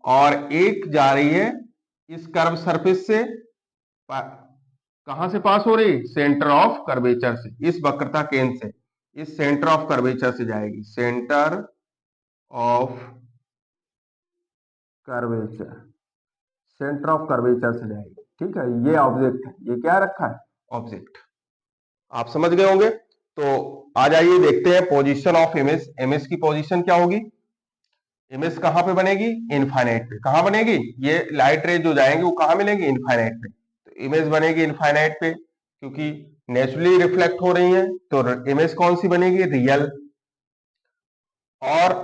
और एक जा रही है इस कर्व सरफेस से, कहां से पास हो रही, सेंटर ऑफ कर्वेचर से, इस वक्रता केंद्र से, इस सेंटर ऑफ कर्वेचर से जाएगी, centre of curvature, centre of curvature से जाएगी, ठीक है। ये ऑब्जेक्ट है, ये क्या रखा है, ऑब्जेक्ट। आप समझ गए होंगे। तो आ जाइए देखते हैं पोजीशन ऑफ इमेज। इमेज की पोजीशन क्या होगी, इमेज कहां पे बनेगी, इनफाइनाइट पे। कहां बनेगी, ये लाइट रे जो जाएंगे वो कहां मिलेंगे, इनफाइनाइट पे। तो इमेज बनेगी इनफाइनाइट पे, क्योंकि नेचुरली रिफ्लेक्ट हो रही है, तो इमेज कौन सी बनेगी, रियल। और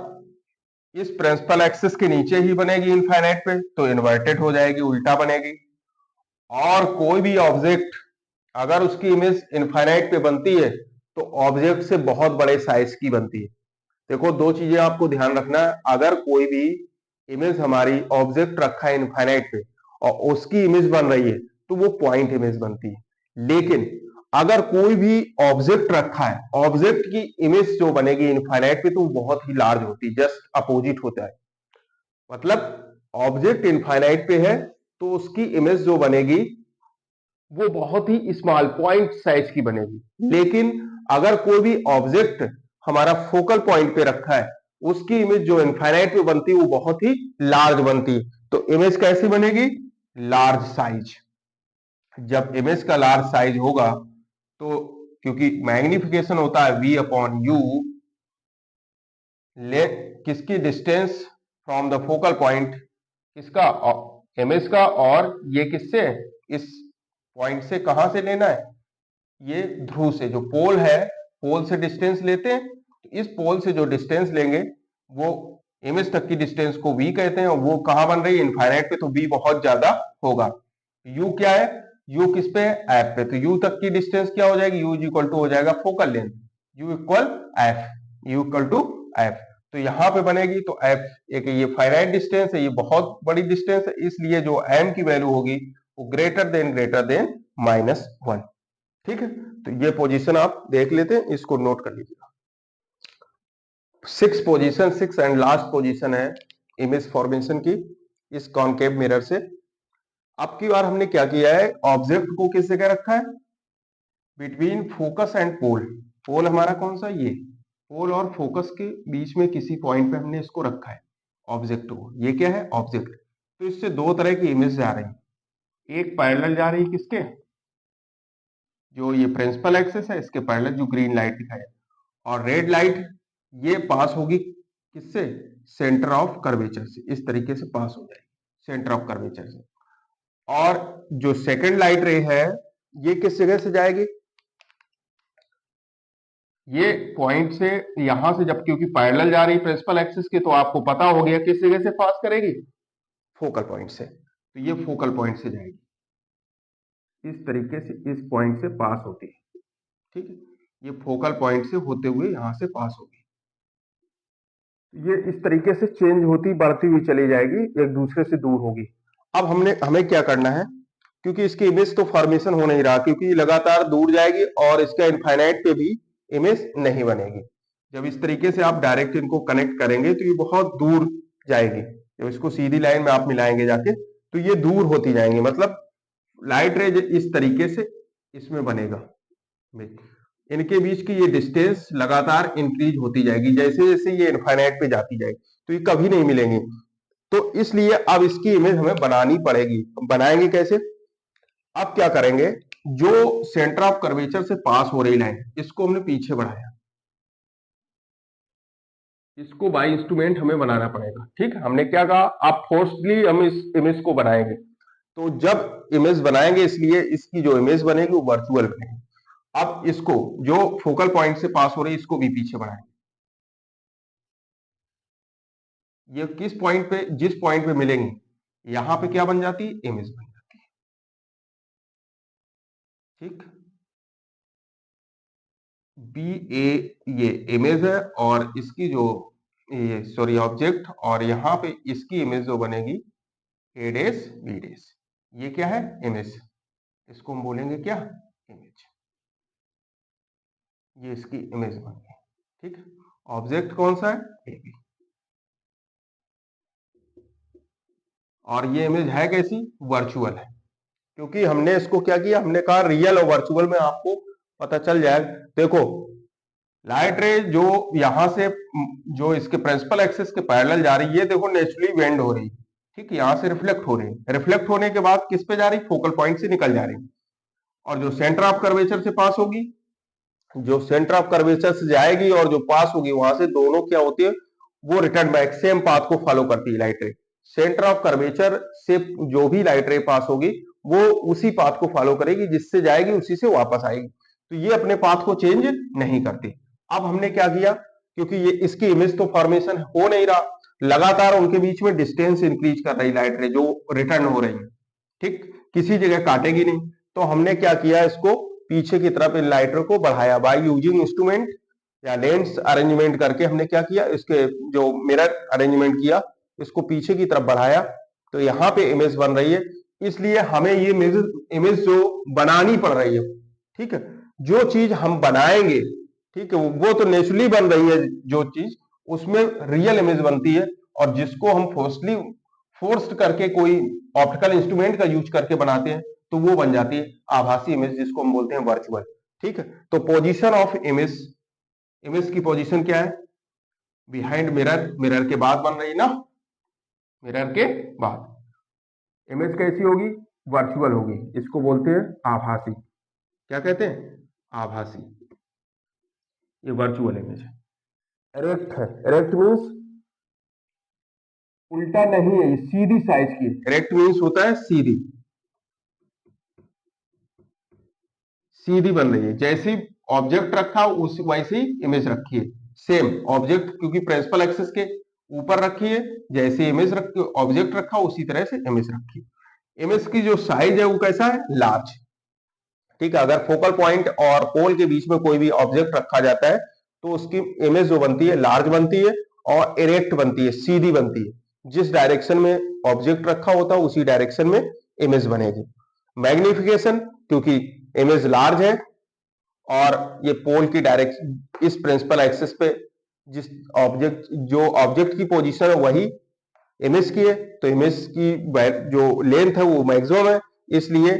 इस प्रिंसिपल एक्सिस के नीचे ही बनेगी इनफाइनाइट पे, तो इन्वर्टेड हो जाएगी, उल्टा बनेगी। और कोई भी ऑब्जेक्ट अगर उसकी इमेज इनफाइनाइट पे बनती है तो ऑब्जेक्ट से बहुत बड़े साइज की बनती है। देखो दो चीजें आपको ध्यान रखना है, अगर कोई भी इमेज हमारी ऑब्जेक्ट रखा है इनफाइनाइट पे और उसकी इमेज बन रही है तो वो पॉइंट इमेज बनती है। लेकिन अगर कोई भी ऑब्जेक्ट रखा है, ऑब्जेक्ट की इमेज जो बनेगी इनफाइनाइट पे तो वो बहुत ही लार्ज होती है, जस्ट अपोजिट होता है। मतलब ऑब्जेक्ट इनफाइनाइट पे है तो उसकी इमेज जो बनेगी वो बहुत ही स्मॉल पॉइंट साइज की बनेगी। लेकिन अगर कोई भी ऑब्जेक्ट हमारा फोकल पॉइंट पे रखा है, उसकी इमेज जो इनफाइनाइट पे बनती है वो बहुत ही लार्ज बनती है। तो इमेज कैसी बनेगी, लार्ज साइज। जब इमेज का लार्ज साइज होगा तो क्योंकि मैग्निफिकेशन होता है v अपॉन यू, ले किसकी distance from the focal point, किसका, इमेज का, और ये किससे, इस पॉइंट से कहां से लेना है, ये ध्रुव से, जो पोल है पोल से डिस्टेंस लेते हैं, तो इस पोल से जो डिस्टेंस लेंगे वो इमेज तक की डिस्टेंस को v कहते हैं, और वो कहां बन रही है, इनफाइनाइट पे, तो v बहुत ज्यादा होगा। u क्या है, u किस पे है, एफ पे, तो u तक की डिस्टेंस क्या हो जाएगी, u इक्वल टू हो जाएगा focal length, u equal F, u equal to F. तो यहां पे बनेगी तो f एक ये फाइनाइट डिस्टेंस है, ये बहुत बड़ी डिस्टेंस है, इसलिए जो m की वैल्यू होगी वो ग्रेटर देन -1, ठीक है। तो ये पोजीशन आप देख लेते हैं, इसको नोट कर लीजिएगा। सिक्स एंड लास्ट पोजीशन है इमेज फॉर्मेशन की इस कॉनकेव मिरर से। अब की बार हमने क्या किया है, ऑब्जेक्ट को किस जगह रखा है, बिटवीन फोकस एंड पोल। पोल हमारा कौन सा, ये पोल और फोकस के बीच में किसी पॉइंट पे हमने इसको रखा है ऑब्जेक्ट को, ये क्या है, ऑब्जेक्ट। तो इससे दो तरह की इमेज जा रही है, एक पैरेलल जा रही है किसके, जो ये प्रिंसिपल एक्सिस है इसके पैरेलल, जो ग्रीन लाइट दिखाया, और रेड लाइट ये पास होगी किससे, सेंटर ऑफ कर्वेचर से, इस तरीके से पास हो जाएगी सेंटर ऑफ कर्वेचर से। और जो सेकंड लाइट रे है ये किस जगह से जाएगी, ये पॉइंट से, यहां से, जब क्योंकि पैरेलल जा रही है प्रिंसिपल एक्सिस की, तो आपको पता हो गया किस जगह से पास करेगी, फोकल पॉइंट से। तो ये फोकल पॉइंट से जाएगी, इस तरीके से इस पॉइंट से पास होती है, ठीक है, ये फोकल पॉइंट से होते हुए यहां से पास होगी। ये इस तरीके से चेंज होती बढ़ती हुई चली जाएगी, एक दूसरे से दूर होगी। अब हमें क्या करना है, क्योंकि इसकी इमेज तो फॉर्मेशन हो नहीं रहा, क्योंकि लगातार दूर जाएगी और इसका इनफाइनाइट पे भी इमेज नहीं बनेगी। जब इस तरीके से आप डायरेक्ट इनको कनेक्ट करेंगे तो ये बहुत दूर जाएगी, जब इसको सीधी लाइन में आप मिलाएंगे जाके तो ये दूर होती जाएंगी, मतलब लाइट रे इस तरीके से इसमें बनेगा, इनके बीच की ये डिस्टेंस लगातार इंक्रीज होती जाएगी, जैसे जैसे ये इनफाइनाइट पे जाती जाएगी, तो ये कभी नहीं मिलेंगे। तो इसलिए अब इसकी इमेज हमें बनानी पड़ेगी। बनाएंगे कैसे, अब क्या करेंगे, जो सेंटर ऑफ कर्वेचर से पास हो रही लाइन इसको हमने पीछे बढ़ाया, इसको बाय इंस्ट्रूमेंट हमें बनाना पड़ेगा, ठीक है। हमने क्या कहा, आप फोर्सली हम इस इमेज को बनाएंगे, तो जब इमेज बनाएंगे इसलिए इसकी जो इमेज बनेगी वो वर्चुअल बनेगी। अब इसको जो फोकल पॉइंट से पास हो रही है इसको भी पीछे बढ़ाएंगे, ये किस पॉइंट पे, जिस पॉइंट पे मिलेंगे यहां पे क्या बन जाती है, इमेज बन जाती है। ठीक, बी ए ये इमेज है और इसकी जो ये सॉरी ऑब्जेक्ट, और यहाँ पे इसकी इमेज जो बनेगी ए डैश बी डैश, ये क्या है इमेज, इसको हम बोलेंगे क्या इमेज, ये इसकी इमेज बन गई। ठीक, ऑब्जेक्ट कौन सा है ए बी, और ये इमेज है कैसी वर्चुअल है, क्योंकि हमने इसको क्या किया, हमने कहा रियल और वर्चुअल में आपको पता चल जाएगा। देखो लाइट रे जो यहां से जो इसके प्रिंसिपल एक्सिस के पैरेलल जा रही है, देखो नेचुरली बेंड हो रही है, ठीक, यहां से रिफ्लेक्ट हो रही है, रिफ्लेक्ट होने के बाद किस पे जा रही, फोकल पॉइंट से निकल जा रही है, और जो सेंटर ऑफ कर्वेचर से पास होगी, जो सेंटर ऑफ कर्वेचर से जाएगी और जो पास होगी वहां से, दोनों क्या होती है, वो रिटर्न बैक सेम पाथ को फॉलो करती है लाइट रे। सेंटर ऑफ कर्वेचर से जो भी लाइट रे पास होगी वो उसी पाथ को फॉलो करेगी, जिससे जाएगी उसी से वापस आएगी, तो ये अपने पाथ को चेंज नहीं करती। अब हमने क्या किया, क्योंकि ये इसकी इमेज तो फॉर्मेशन हो नहीं रहा, लगातार उनके बीच में डिस्टेंस इंक्रीज कर रही लाइट रे जो रिटर्न हो रही है, ठीक, किसी जगह काटेगी नहीं, तो हमने क्या किया, इसको पीछे की तरफ इन लाइट रे को बढ़ाया बाय यूजिंग इंस्ट्रूमेंट या लेंस अरेंजमेंट करके। हमने क्या किया, इसके जो मिरर अरेंजमेंट किया, इसको पीछे की तरफ बढ़ाया, तो यहाँ पे इमेज बन रही है, इसलिए हमें ये इमेज जो बनानी पड़ रही है, ठीक है, जो चीज हम बनाएंगे, ठीक है, वो तो नेचुरली बन रही है जो चीज, उसमें रियल इमेज बनती है, और जिसको हम फोर्स्ड करके कोई ऑप्टिकल इंस्ट्रूमेंट का यूज करके बनाते हैं, तो वो बन जाती है आभासी इमेज, जिसको हम बोलते हैं वर्चुअल। ठीक है, तो पोजीशन ऑफ इमेज, इमेज की पोजीशन क्या है, बिहाइंड मिरर, मिरर के बाद बन रही ना, मिरर के बाद इमेज कैसी होगी, वर्चुअल होगी, इसको बोलते हैं आभासी। क्या कहते हैं, आभासी, ये वर्चुअल इमेज है। इरेक्ट है, इरेक्ट मीन्स उल्टा नहीं है, ये सीधी साइज की, इरेक्ट मीन्स होता है सीधी, सीधी बन रही है, जैसी ऑब्जेक्ट रखा उस वैसे ही इमेज रखी है, सेम ऑब्जेक्ट क्योंकि प्रिंसिपल एक्सिस के ऊपर रखी है, जैसे इमेज रख ऑब्जेक्ट रखा उसी तरह से इमेज रखी है। इमेज की जो साइज है वो कैसा है, लार्ज, ठीक है, अगर फोकल पॉइंट और पोल के बीच में कोई भी ऑब्जेक्ट रखा जाता है तो उसकी इमेज जो बनती है लार्ज बनती है और इरेक्ट बनती है, सीधी बनती है, जिस डायरेक्शन में ऑब्जेक्ट रखा होता है उसी डायरेक्शन में इमेज बनेगी। मैग्निफिकेशन, क्योंकि इमेज लार्ज है और ये पोल की डायरेक्शन इस प्रिंसिपल एक्सिस पे जिस ऑब्जेक्ट जो ऑब्जेक्ट की पोजीशन है वही इमेज की है, तो इमेज की जो लेंथ है वो मैक्सिमम है, इसलिए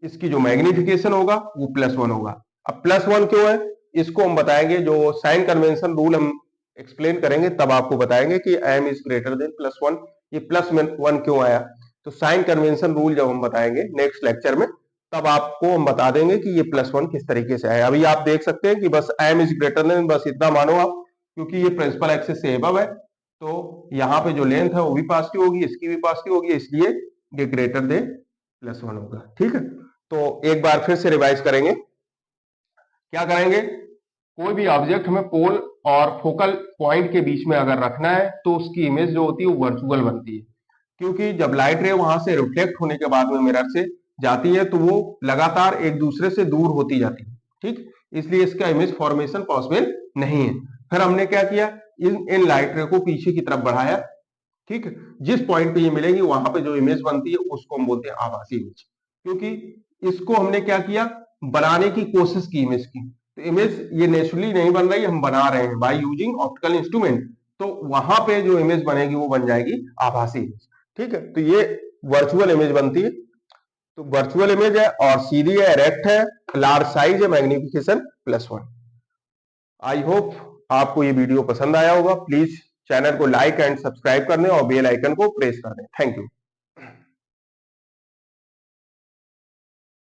इसकी जो मैग्निफिकेशन होगा वो +1 होगा। अब +1 क्यों है, इसको हम बताएंगे, जो साइन कन्वेंशन रूल हम एक्सप्लेन करेंगे तब आपको बताएंगे कि m इज ग्रेटर देन +1, ये +1 क्यों आया। तो साइन कन्वेंशन रूल जब हम बताएंगे नेक्स्ट लेक्चर में, तब आपको हम बता देंगे कि ये +1 किस तरीके से आया। अभी आप देख सकते हैं कि बस m इज ग्रेटर देन, बस इतना मानो आप, क्योंकि ये प्रिंसिपल एक्सिस से एबव है, तो यहाँ पे जो लेंथ है वो भी पॉजिटिव होगी, इसकी भी पॉजिटिव होगी, इसलिए ये ग्रेटर देन +1 होगा। ठीक है, तो एक बार फिर से रिवाइज करेंगे, क्या करेंगे, कोई भी ऑब्जेक्ट हमें पोल और फोकल पॉइंट के बीच में अगर रखना है तो उसकी इमेज जो होती है वो वर्चुअल बनती है, क्योंकि जब लाइट रे वहां से रिफ्लेक्ट होने के बाद में मिरर से जाती है तो वो लगातार एक दूसरे से दूर होती जाती है, ठीक, इसलिए इसका इमेज फॉर्मेशन पॉसिबल नहीं है। फिर हमने क्या किया, इन लाइट रे को पीछे की तरफ बढ़ाया, ठीक, जिस पॉइंट पे ये मिलेगी वहां पे जो इमेज बनती है उसको हम बोलते हैं आभासी इमेज, क्योंकि इसको हमने क्या किया, बनाने की कोशिश की इमेज की, तो इमेज ये नेचुरली नहीं बन रही, हम बना रहे हैं बाय यूजिंग ऑप्टिकल इंस्ट्रूमेंट, तो वहां पे जो इमेज बनेगी वो बन जाएगी आभासी इमेज। ठीक है, तो ये वर्चुअल इमेज बनती है, तो वर्चुअल इमेज है और सीधी है, इरेक्ट है, लार्ज साइज है, मैग्निफिकेशन +1। आई होप आपको ये वीडियो पसंद आया होगा, प्लीज चैनल को लाइक एंड सब्सक्राइब कर दें और बेल आइकन को प्रेस कर दें। Thank you.